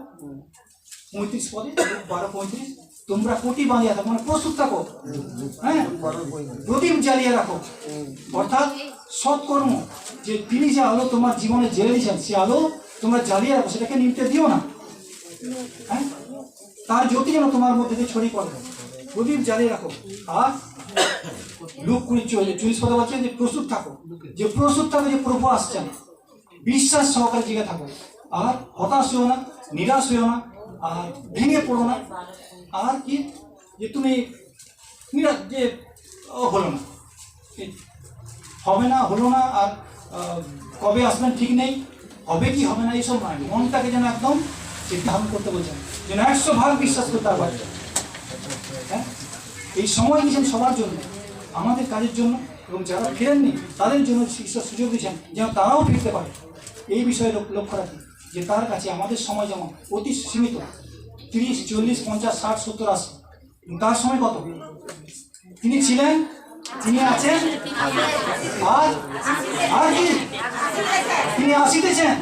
35 পদে 12:35, তোমরা কোটি বাঁধিয়া থাকো মানে প্রস্তুত থাকো। হ্যাঁ, প্রদীপ জ্বালিয়ে রাখো, অর্থাৎ সৎকর্ম, যে তিনি যে আলো তোমার জীবনে জ্বেলে দিয়েছেন, সে আলো তোমরা জ্বালিয়ে রাখো, সেটাকে নিভতে দিও না। হ্যাঁ, তার জ্যোতি যেন তোমার মধ্যে দিয়ে ছড়িয়ে পড়ে। প্রদীপ জ্বালিয়ে রাখো। আর লুক 40 পদে বলছে যে প্রস্তুত থাকো, যে প্রস্তুত থাকো, যে প্রভু আসছেন। বিশ্বাস সহকারে জেগে থাকো, আর হতাশ হও না, নিরাশ হও না, আর ভেঙে পড়ো না। আর কি যে তুমি যে হলো না, হবে না, হলো না, আর কবে আসবেন ঠিক নেই, হবে কি হবে না এইসব নয়। মনটাকে যেন একদম ধারণ করতে বলছেন, যেন 100% বিশ্বাস করতে পারবে। হ্যাঁ, এই সময় দিয়েছেন সবার জন্য, আমাদের কাজের জন্য, এবং যারা ফিরেননি তাদের জন্য ঈশ্বর সুযোগ দিয়েছেন যেন তারাও ফিরতে পারে। এই বিষয়ে লক্ষ্য রাখি যে তার কাছে আমাদের সময় যেমন অতি সীমিত, 30, 40, 50, 60, 70, 80। তার সময় কত? তিনি ছিলেন, তিনি আছেন, আর কি তিনি আসিতেছেন।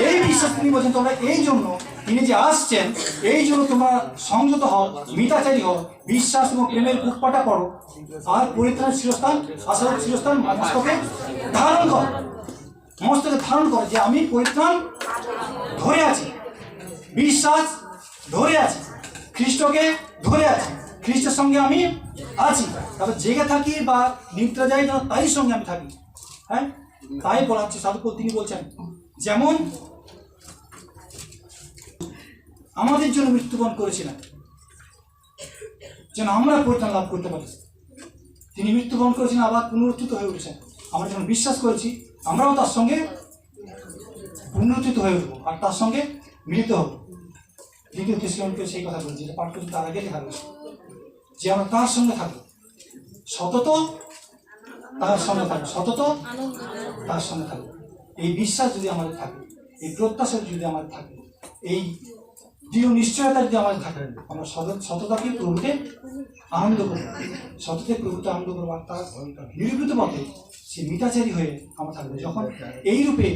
এই বিশ্বাস তিনি বলছেন তোমরা এই জন্য, তিনি যে আসছেন এই জন্য তোমরা সংযত হও, মিতাচারী হও, বিশ্বাস এবং প্রেমের বুকপাটা করো, আর পরিত্রাণ শিরস্থান, আশার শিরস্থান মস্তকে ধারণ করো। মস্তকে ধারণ করো যে আমি পরিত্রাণ ধরে আছি, বিশ্বাস ধরে আছি, খ্রিস্টকে ধরে আছি, খ্রিস্টের সঙ্গে আমি আছি। তারপর জেগে থাকি বা নিদ্রা যাই যেন তাই সঙ্গে আমি থাকি। হ্যাঁ, তাই বলা হচ্ছে সাধুপোল তিনি বলছেন যেমন আমাদের জন্য মৃত্যুবরণ করেছিলেন যেন আমরা পরিত্রাণ লাভ করতে পারি। তিনি মৃত্যুবরণ করেছেন, আবার পুনরুত্থিত হয়ে উঠেছেন। আমরা যখন বিশ্বাস করেছি আমরাও তার সঙ্গে পুনরুত্থিত হয়ে উঠবো, আর তার সঙ্গে মিলিত হব। দ্বিতীয় থেসলোনিকে সেই কথা বলছি, যেটা পাঠ করছি তার আগে লেখা রয়েছে। যে আমরা তার সঙ্গে থাকবো, সতত তার সঙ্গে থাকবো, সতত তার সঙ্গে থাকবো। এই বিশ্বাস যদি আমাদের থাকে, এই প্রত্যাশা যদি আমাদের থাকে, এই দৃঢ় নিশ্চয়তা যদি আমাদের থাকে, আমরা সততাকে প্রভুতে আনন্দ করবো, সততে প্রভুতে আনন্দ করবো। আর তার নিরূপিত পথে সে মিতাচারী হয়ে আমরা থাকবো। যখন এই রূপে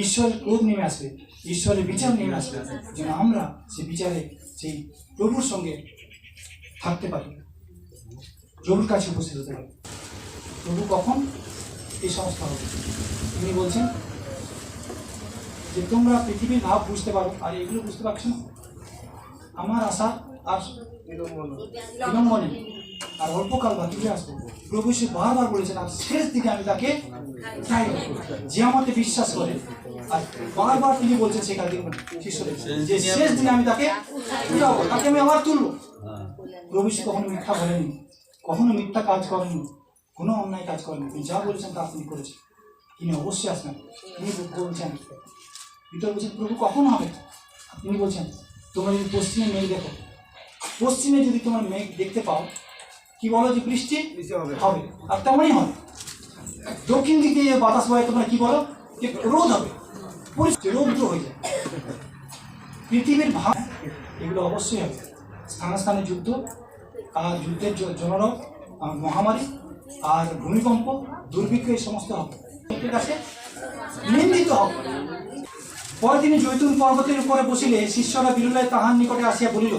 ঈশ্বরের ক্রোধ নেমে আসবে, ঈশ্বরের বিচার নেমে আসবে, যেন আমরা সেই বিচারে সেই প্রভুর সঙ্গে থাকতে পারি, প্রভুর কাছে উপস্থিত হতে পারি। প্রভু কখন এই সমস্ত হবে? তিনি বলছেন যে তোমরা পৃথিবীর ভাব বুঝতে পারো, আর এগুলো বুঝতে পারছো না। আমার আশা আর বিলম্ব নেই, আর অল্পকাল বাকি হয়ে আসবো। প্রভু সে বারবার বলেছেন, আর শেষ দিকে আমি তাকে চাই, যে আমাকে বিশ্বাস করে। আর বারবার তিনি বলছেন সেখানে শিষ্যদের যে শেষ দিনে আমি তাকে উঠাবো, তাকে আমি আবার তুলবো। প্রভু সে কখনো মিথ্যা বলেনি, কখনো মিথ্যা কাজ করেনি, কোনো অন্যায় কাজ করেনি। তিনি যা বলেছেন তা তিনি করেছেন। তিনি অবশ্যই আসবেন। তিনি বলছেন, ভিতর বলছেন প্রভু কখন হবে? তিনি বলছেন তোমরা যদি পশ্চিমে মেঘ দেখো, পশ্চিমে যদি তোমার মেঘ দেখতে পাও, কি বলো যে বৃষ্টি হবে, আর তেমনই হবে। দক্ষিণ দিক দিয়ে বাতাস বয়, তোমরা কি বলো যে রোদ হবে, রৌদ্র হয়ে যায়। পৃথিবীর ভাব এগুলো অবশ্যই হবে। স্থানে স্থানে যুদ্ধ, আর যুদ্ধের জনরব, মহামারী, আর ভূমিকম্প, দুর্ভিক্ষ, এই সমস্ত হবে। কাছে নিন্দিত হবে। পরে তিনি জৈতুন পর্বতের উপরে বসিলে শিষ্যরা বিরলায় তাহার নিকটে আসিয়া বলিল,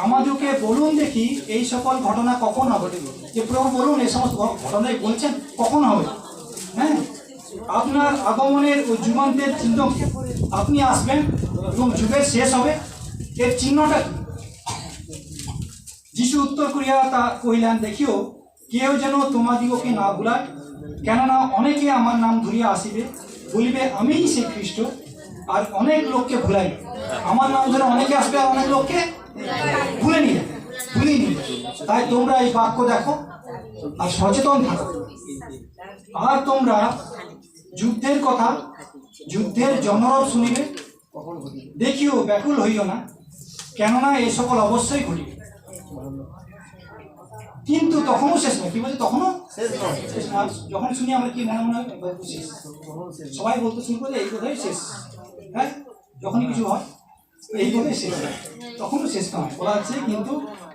আমাদেরকে বলুন দেখি এই সকল ঘটনা কখন হবে? যে প্রভু বলুন এই সমস্ত ঘটনাই বলছেন কখন হবে? হ্যাঁ, আপনার আগমনের ও যুগান্তের চিহ্ন, আপনি আসবেন এবং যুগের শেষ হবে, এর চিহ্নটা কি? যিশু উত্তর করিয়া তা কহিলেন, দেখিও কেউ যেন তোমাদিগকে না ভুলায়, কেননা অনেকে আমার নাম ধরিয়া আসিবে, বলিবে আমিই সেই খ্রিস্ট, আর অনেক লোককে ভুলাই। আমার নাম ধরে অনেকে আসবে, আর অনেক লোককে ভুলিয়ে নিয়ে। তাই তোমরা এই বাক্য দেখো আর সচেতন থাকো। আর তোমরা যুদ্ধের কথা, যুদ্ধের জনরব শুনিবে, দেখিও ব্যাকুল হইও না, কেননা এ সকল অবশ্যই ঘটিবে, কিন্তু তখনও শেষ নয়। কি বলছে? তখনও শেষ নয়। যখন শুনি আমরা কি মনে হয় শেষ, সবাই বলতে শুরু করে এই কথাই শেষ। হ্যাঁ, যখনই কিছু হয় এই কথাই শেষ, তখনও শেষ নয় বলা হচ্ছে, কিন্তু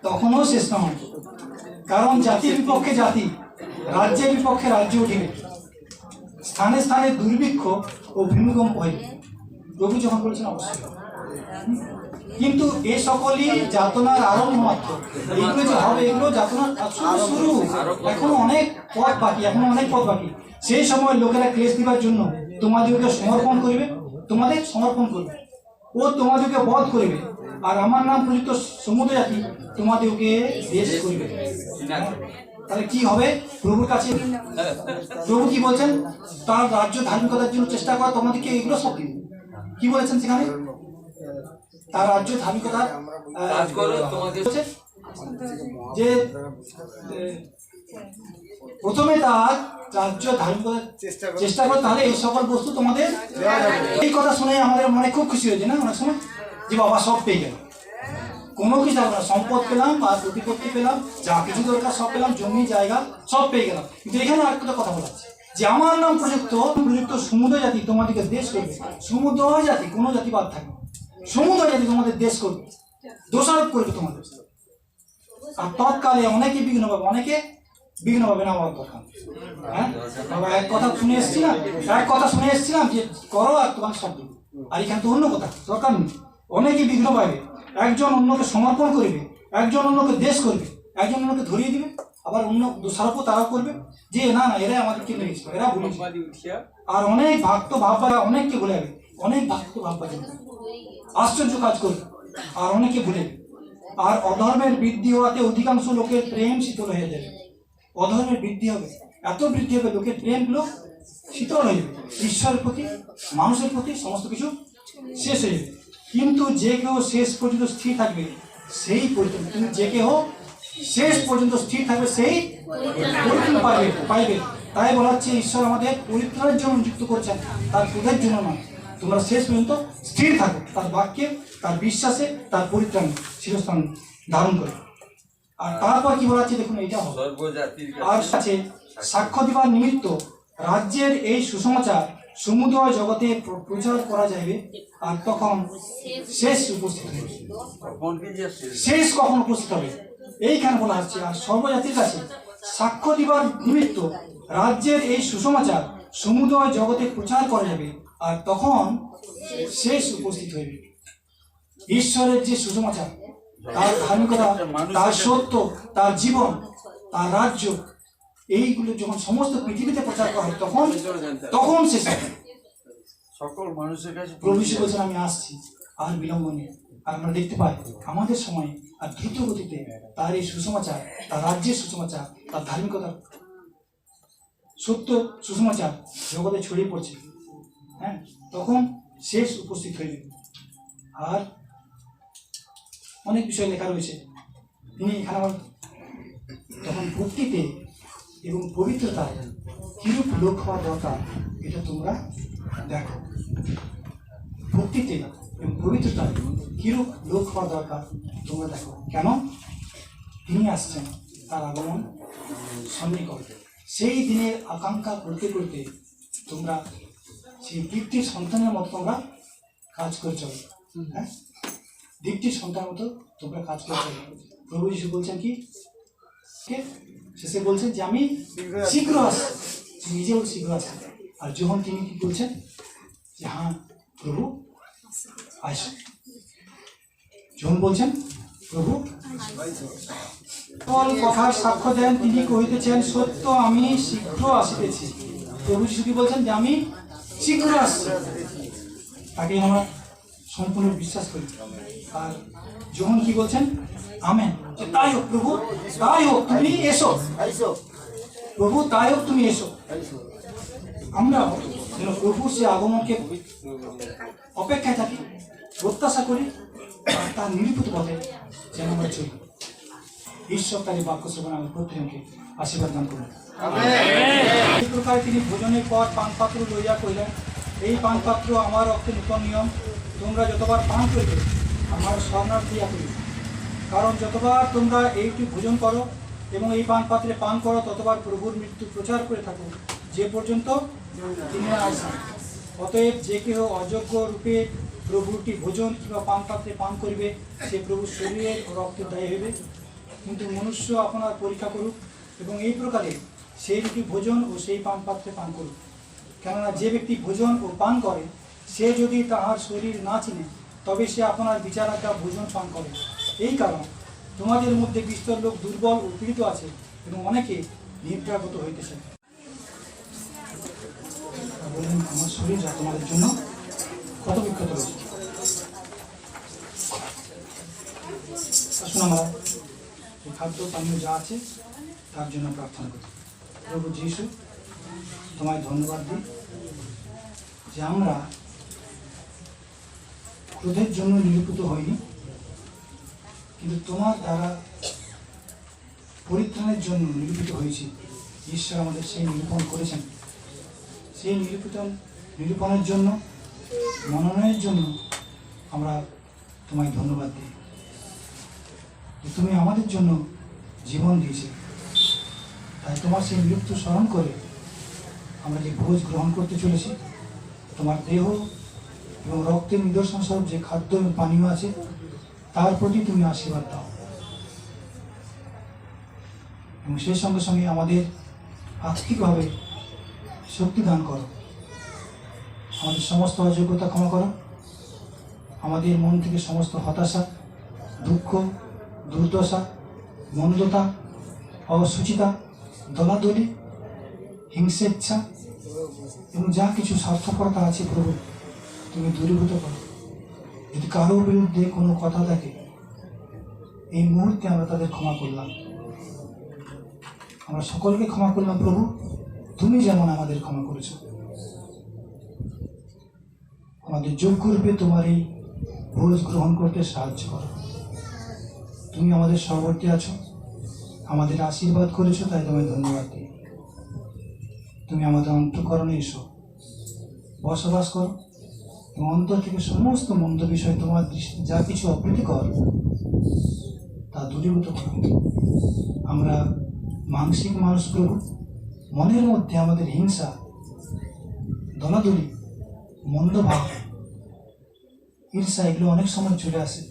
তখনও শেষ নয়। কারণ জাতির বিপক্ষে জাতি, রাজ্যের বিপক্ষে রাজ্য উঠিবে, স্থানে স্থানে দুর্ভিক্ষ ও ভূমিকম্প হইবে। প্রভু যখন বলছেন অবশ্যই, কিন্তু এ সকলই যাতনার আরম্ভ মাত্র। এইগুলো যে হবে, এগুলো যাতনার শুরু। এখনো অনেক পথ বাকি, এখনো অনেক পথ বাকি। সেই সময় লোকেরা ক্লেশ দিবার জন্য তোমাদেরকে সমর্পণ করিবে, তোমাদের সমর্পণ করবে, ও তোমাদেরকে বধ করিবে, আর আমার নাম প্রযুক্ত সমুদ্র জাতি তোমাদেরকে দেশ করিবে। তাহলে কি হবে? প্রভুর কাছে প্রভু কি বলছেন? তার রাজ্য ধার্মিকতার জন্য চেষ্টা করা তোমাদেরকে এগুলো সব দিবে। কি বলেছেন সেখানে? তার রাজ্য ধার্মিকতার যে প্রথমে তার রাজ্য ধার্মিকতার চেষ্টা করে, তাহলে এই সকল বস্তু তোমাদের। এই কথা শুনে আমাদের মনে খুব খুশি হয়েছে না অনেক সময়, যে বাবা সব পেয়ে গেল, কোনো কিছু থাকবে না, সম্পদ পেলাম আর প্রতিপত্তি পেলাম, যা কিছু দরকার সব পেলাম, জমি জায়গা সব পেয়ে গেলাম। কিন্তু এখানে আরেকটা কথা বলা আছে যে আমার নাম প্রযুক্ত সমুদ্র জাতি তোমাদেরকে দেশ করবে। সমুদ্র জাতি, কোনো জাতি বাদ থাকবে, সমুদ্র জাতি তোমাদের দেশ করবে, দোষারোপ করবে তোমাদের। আর তৎকালে অনেকে বিঘ্ন পাবে, অনেকে বিঘ্ন পাবে না আমার কথা। হ্যাঁ বাবা, এক কথা শুনে এসেছিলাম যে করো আর তোমার সব দেবে। আর এখানে তো অন্য কথা দরকার নেই। অনেকে বিঘ্ন পাবে, একজন অন্যকে সমর্পণ করবে, একজন অন্যকে দেশ করবে, একজন অন্যকে ধরিয়ে দিবে, আবার অন্য দোষারোপও তারাও করবে যে না না এরা আমাদেরকে নিয়ে গেছিল, এরা ভুলে। আর অনেক ভক্ত ভাববা, অনেককে ভুলে যাবে, অনেক ভক্ত ভাববা আশ্চর্য কাজ করবে, আর অনেকে ভুলে। আর অধর্মের বৃদ্ধি হওয়াতে অধিকাংশ লোকের প্রেম শীতল হয়ে যাবে। অধর্মের বৃদ্ধি হবে, এত বৃদ্ধি হবে লোকের প্রেমগুলো শীতল হয়ে যাবে, ঈশ্বরের প্রতি, মানুষের প্রতি সমস্ত কিছু শেষ হয়ে যাবে। কিন্তু যে কেউ শেষ পর্যন্ত স্থির থাকবে সেই পরিত্রাণ, কিন্তু যে কেউ শেষ পর্যন্ত স্থির থাকবে সেই পরিত্রাণ পাইবে। তাই বলা হচ্ছে ঈশ্বর আমাদের পরিত্রাণের জন্য নিযুক্ত করছেন, তার ক্রোধের জন্য নয়। তোমরা শেষ পর্যন্ত স্থির থাকো তার বাক্যে, তার বিশ্বাসে, তার পরিত্রাণে শিরস্থান ধারণ করে। আর তারপর কি বলা আছে দেখুন, এইটা হবে। সর্বজাতির আর কাছে আছে সাক্ষ্য দিবার নিমিত্ত রাজ্যের এই সুসমাচার সমুদ্র জগতে প্রচার করা যাবে, আর তখন শেষ উপস্থিত হবে। তখন কি যে শেষ শেষ কখন উপস্থিত হবে এইখানে বলা হচ্ছে। আর সর্বজাতির কাছে সাক্ষ্য দিবার নিমিত্ত রাজ্যের এই সুসমাচার সমুদ্র জগতে প্রচার করা যাবে, আর তখন শেষ উপস্থিত হইবে। ঈশ্বরের যে সুসমাচার, তার ধার্মিকতা, তার সত্য, তার জীবন, তার রাজ্য, এইগুলো যখন সমস্ত পৃথিবীতে প্রচার করা হয় তখন শেষ হবে। সকল মানুষের কাছে প্রভু যীশু বলছেন আমি আসছি আর বিলম্ব নেই। আর আমরা দেখতে পাই আমাদের সময় আর দ্রুত গতিতে তার এই সুসমাচার, তার রাজ্যের সুসমাচার, তার ধার্মিকতা, সত্য সুসমাচার জগতে ছড়িয়ে পড়ছে। হ্যাঁ, তখন শেষ উপস্থিত হইবে। আর অনেক বিষয় লেখা রয়েছে। তিনি এখানে আবার তখন ভক্তিতে এবং পবিত্রতায় কিরূপ লোক হওয়া দরকার এটা তোমরা দেখো। ভক্তিতে এবং পবিত্রতায় কিরূপ লোক হওয়া দরকার তোমরা দেখো। কেন? তিনি আসছেন, তার আগমন সন্নিকট। সেই দিনের আকাঙ্ক্ষা করতে করতে তোমরা সেই দীপ্তির সন্তানের মতো তোমরা কাজ করে চলো। হ্যাঁ, দীপ্তির সন্তানের মতো তোমরা কাজ করে চলো। প্রভু যীশু বলছেন কি, শেষে বলছেন যে আমি শীঘ্র আসছি, নিজেও শীঘ্র আসেন। আর যখন তিনি কি বলছেন যে হ্যাঁ প্রভু আস, যখন বলছেন প্রভু কথার সাক্ষ্য দেন, তিনি কহিতেছেন সত্য আমি শীঘ্র আসিতেছি। প্রভু যীশু কি বলছেন যে আমি শীঘ্র আসছি, তাকে আমরা সম্পূর্ণ বিশ্বাস করি। আর যখন কি বলছেন আমেন, যে তাই হোক প্রভু, তাই হোক, তুমি এসো প্রভু, তাই হোক তুমি এসো। আমরা যেন প্রভু সে আগমনকে অপেক্ষায় থাকি, প্রত্যাশা করি, আর তার নিরূপিত পথে যেন আমরা চলি। ঈশ্বর তার এই বাক্য শ্রবণ আমি প্রত্যেককে আশীর্বাদ দান করুন। এই প্রকারে তিনি ভোজনের পর পান পাত্র লইয়া কইলেন, এই পান পাত্র আমার রক্তে নূতন নিয়ম, তোমরা যতবার পান করিবে আমার স্মরণার্থ ক্রিয়া করিবে। কারণ যতবার তোমরা এইটি ভোজন করো এবং এই পান পাত্রে পান করো, ততবার প্রভুর মৃত্যু প্রচার করে থাকো যে পর্যন্ত তিনি আসেন। অতএব যে কেহ অযোগ্য রূপে প্রভুটি ভোজন কিংবা পান পাত্রে পান করিবে, সে প্রভুর শরীরের ও রক্তের দায়ী হইবে। কিন্তু মনুষ্য আপনার পরীক্ষা করুক এবং এই প্রকারে সেই রুটি ভোজন ও সেই পান পাত্রে পান করুক। কেননা যে ব্যক্তি ভোজন ও পান করে, সে যদি তাহার শরীর না চিনে, তবে সে আপনার বিচারাজ্ঞা ভোজন পান করে। এই কারণ তোমাদের মধ্যে বিস্তর লোক দুর্বল ও পীড়িত আছে এবং অনেকে নিদ্রাগত হইতেছে। বললেন আমার শরীর যা তোমাদের জন্য কত বিখ্যাত রয়েছে। আসুন আমরা এই খাদ্য পানীয় যা আছে তার জন্য প্রার্থনা করি। প্রভু যীশু, তোমায় ধন্যবাদ দিই যে আমরা ক্রোধের জন্য নিরূপিত হইনি, কিন্তু তোমার দ্বারা পরিত্রাণের জন্য নিরূপিত হয়েছি। ঈশ্বর আমাদের সেই নিরূপণ করেছেন। সেই নিরূপণের জন্য, মনোনয়নের জন্য আমরা তোমায় ধন্যবাদ দিই। তুমি আমাদের জন্য জীবন দিয়েছে, তাই তোমার সেই মৃত্যু স্মরণ করে আমরা যে ভোজ গ্রহণ করতে চলেছি, তোমার দেহ এবং রক্তের নিদর্শন স্বরূপ যে খাদ্য এবং পানীয় আছে তার প্রতি তুমি আশীর্বাদ দাও এবং সেই সঙ্গে সঙ্গে আমাদের আত্মিকভাবে শক্তি দান করো। আমাদের সমস্ত অযোগ্যতা ক্ষমা করো। আমাদের মন থেকে সমস্ত হতাশা, দুঃখ, দুর্দশা, মন্দতা, অসুচিতা, দলাদলি, হিংসেচ্ছা এবং যা কিছু স্বার্থপরতা আছে প্রভু, তুমি দূরীভূত করো। যদি কারো বিরুদ্ধে কোনো কথা থাকে, এই মুহূর্তে আমরা তাদের ক্ষমা করলাম। আমরা সকলকে ক্ষমা করলাম প্রভু, তুমি যেমন আমাদের ক্ষমা করেছো। আমাদের যোগ্য রূপে তোমার এই ভোজ গ্রহণ করতে সাহায্য করো। তুমি আমাদের সহবর্তী আছো, আমাদের আশীর্বাদ করেছো, তাই তোমায় ধন্যবাদ দিই। তুমি আমাদের অন্তঃকরণে এসো, বসবাস করো এবং অন্তর থেকে সমস্ত মন্দ বিষয়, তোমার দৃষ্টি যা কিছু অপ্রীতিকর, তা দূরীভূত করো। আমরা মানসিক মানুষ প্রভু, মনের মধ্যে আমাদের হিংসা, দলাদলি, মন্দভাব, ঈর্ষা এগুলো অনেক সময় চলে আসে।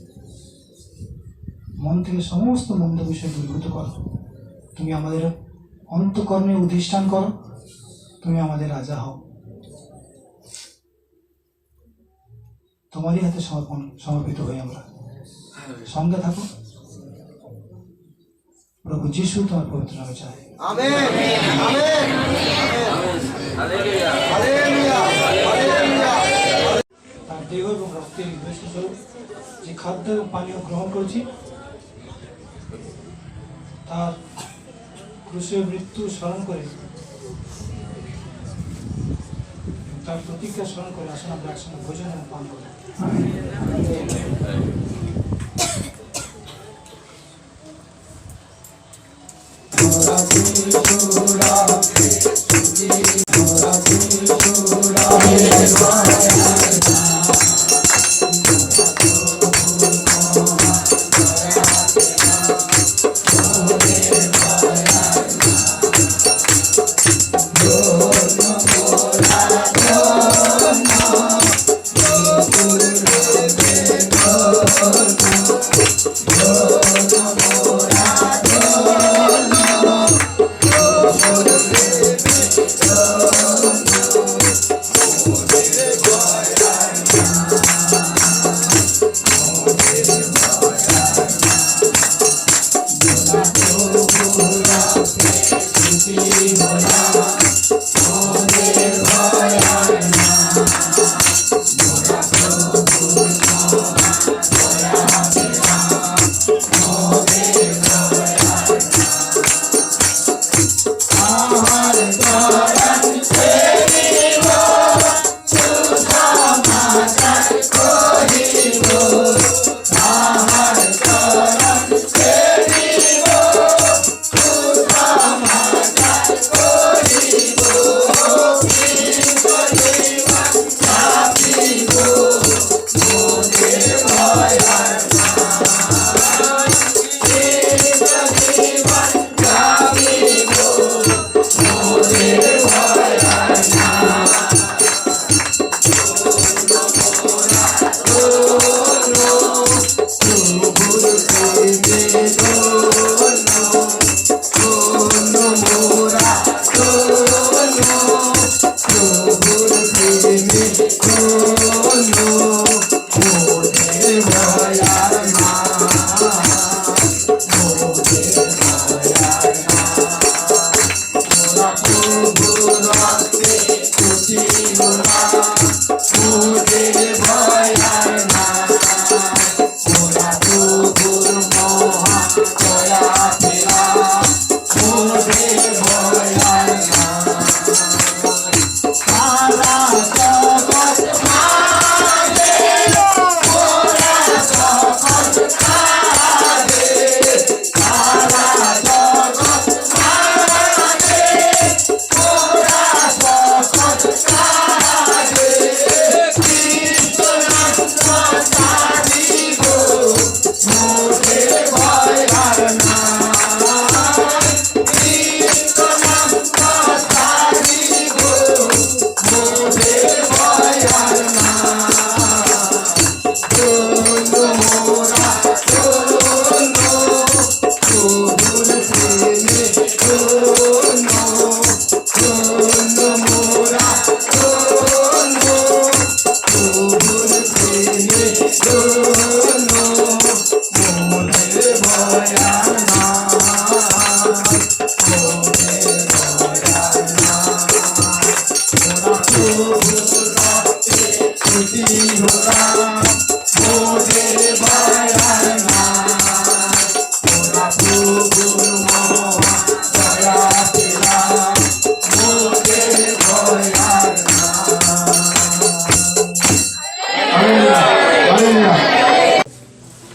মন থেকে সমস্ত মন্দ বিষয় দূরীভূত করো। তুমি আমাদের অন্তঃকর্ণে অধিষ্ঠান করো, তুমি আমাদের রাজা হও। তোমারই হাতে সমর্পিত হই আমরা। সঙ্গে থাকো। প্রভু যিশু তোমার পবিত্র নামে চাই। Amen amen hallelujah hallelujah hallelujah. তার দেহ এবং রক্তের বিশেষস্বরূপ যে খাদ্য এবং পানীয় গ্রহণ করেছি, তার ক্রুশের মৃত্যু স্মরণ করে, তার প্রতিজ্ঞা স্মরণ করে আসুন আমরা একসঙ্গে ভোজন এবং পান করি।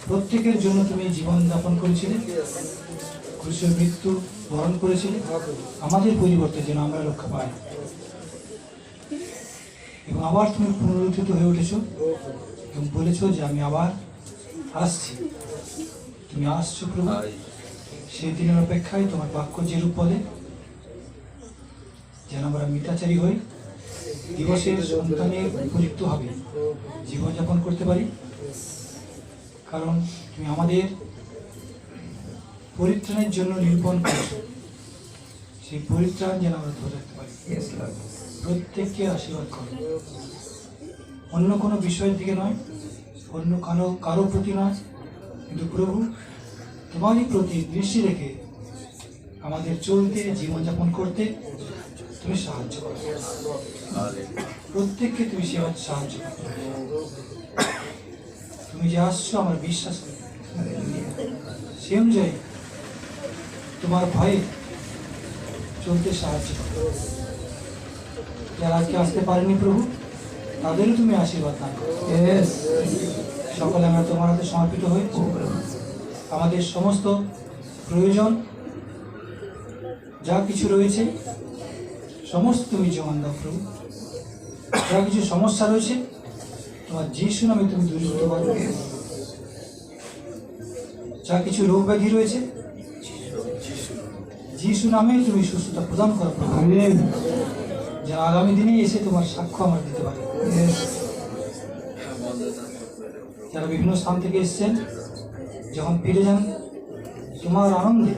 প্রত্যেকের জন্য তুমি জীবন যাপন করেছিলে, ক্রুশের মৃত্যু বরণ করেছিলে আমাদের পরিবর্তে যেন আমরা রক্ষা পাই, এবং আবার তুমি পুনরুত্থিত হয়ে উঠেছো এবং বলেছো যে আমি আবার আসছি। তুমি আসছো প্রভু, সেই দিনের অপেক্ষায় তোমার বাক্য যে রূপ বলে, যেন আমরা মিতাচারী হই, দিবসের সন্তানের উপযুক্ত হবে জীবনযাপন করতে পারি। কারণ তুমি আমাদের পরিত্রাণের জন্য নিরূপণ করছো, সেই পরিত্রাণ যেন আমরা ধরে রাখতে পারি। প্রত্যেককে আশীর্বাদ করো, অন্য কোনো বিষয়ের দিকে নয়, অন্য কারো প্রতি নয়, কিন্তু প্রভু তোমারই প্রতি দৃষ্টি রেখে আমাদের চলতে, জীবনযাপন করতে তুমি সাহায্য করো। প্রত্যেককে তুমি সাহায্য করো। তুমি যে আসছো আমার বিশ্বাস করি, সে অনুযায়ী তোমার ভয়ে চলতে সাহায্য করো। যারা আজকে আসতে পারেনি প্রভু, তাদেরও তুমি আশীর্বাদ দান করো। সকলে আমরা তোমার হাতে সমর্পিত হই। আমাদের সমস্ত প্রয়োজন যা কিছু রয়েছে সমস্ত তুমি জমান দাও প্রভু। যা কিছু সমস্যা রয়েছে তোমার যিশু নামে তুমি দূরীভূত করো। যা কিছু রোগ ব্যাধি রয়েছে যিশু নামে তুমি সুস্থতা প্রদান করো প্রভু। যেন আগামী দিনে এসে তোমার সাক্ষ্য আমরা দিতে পারি। যারা বিভিন্ন স্থান থেকে এসছেন, যখন ফিরে যান তোমার আনন্দে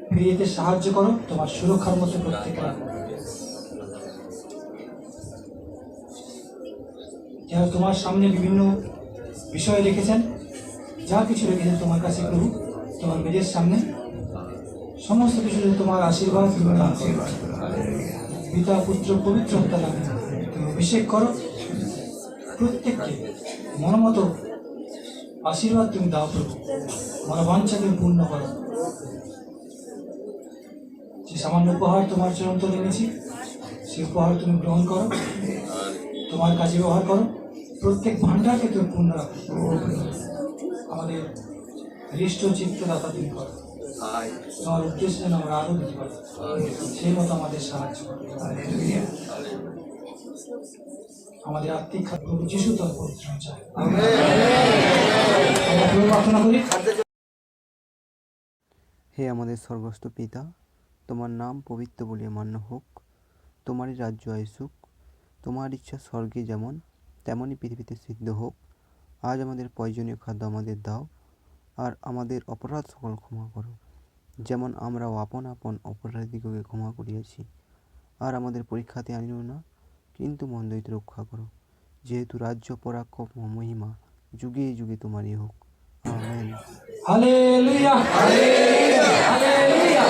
ফিরে যেতে সাহায্য করো। তোমার সুরক্ষার মধ্যে প্রত্যেকে রাখো। যারা তোমার সামনে বিভিন্ন বিষয় রেখেছেন, যা কিছু রেখেছেন তোমার কাছে প্রভু, তোমার মেজের সামনে সমস্ত কিছুতে তোমার আশীর্বাদ পিতা পুত্র পবিত্র আত্মার নামে তুমি অভিষেক করো। প্রত্যেককে মনোমতো আশীর্বাদ তুমি দাও প্রভু। মনোবাঞ্ছা তুমি পূর্ণ করো। যে সামান্য উপহার তোমার চরণ তলে এনেছি, সেই উপহার তুমি গ্রহণ করো, তোমার কাজে ব্যবহার করো। প্রত্যেক ভাণ্ডারকে তুমি পূর্ণ রাখো। আমাদের হৃষ্ট চিত্তদাতা তুমি করো। তোমার উদ্দেশ্যে যেন আমরা আরো দিতে পারি, সেই মতো আমাদের সাহায্য করো। আমাদের আত্মিক খাদ্য প্রভু যিশু তোর পবিত্র চাই। আমরা প্রার্থনা করি। হে আমাদের স্বর্গস্থ পিতা, তোমার নাম পবিত্র বলিয়া মান্য হোক। তোমারই রাজ্য আসুক। তোমার ইচ্ছা স্বর্গে যেমন তেমনই পৃথিবীতে সিদ্ধ হোক। আজ আমাদের প্রয়োজনীয় খাদ্য আমাদের দাও, আর আমাদের অপরাধ সকল ক্ষমা করো, যেমন আমরাও আপন আপন অপরাধীকে ক্ষমা করিয়াছি। আর আমাদের পরীক্ষাতে আনিও না, কিন্তু মন্দ হইতে রক্ষা করো। যেহেতু রাজ্য, পরাক্রম ও মহিমা যুগে যুগে তোমারই হোক। আমেন। Hallelujah, hallelujah, hallelujah.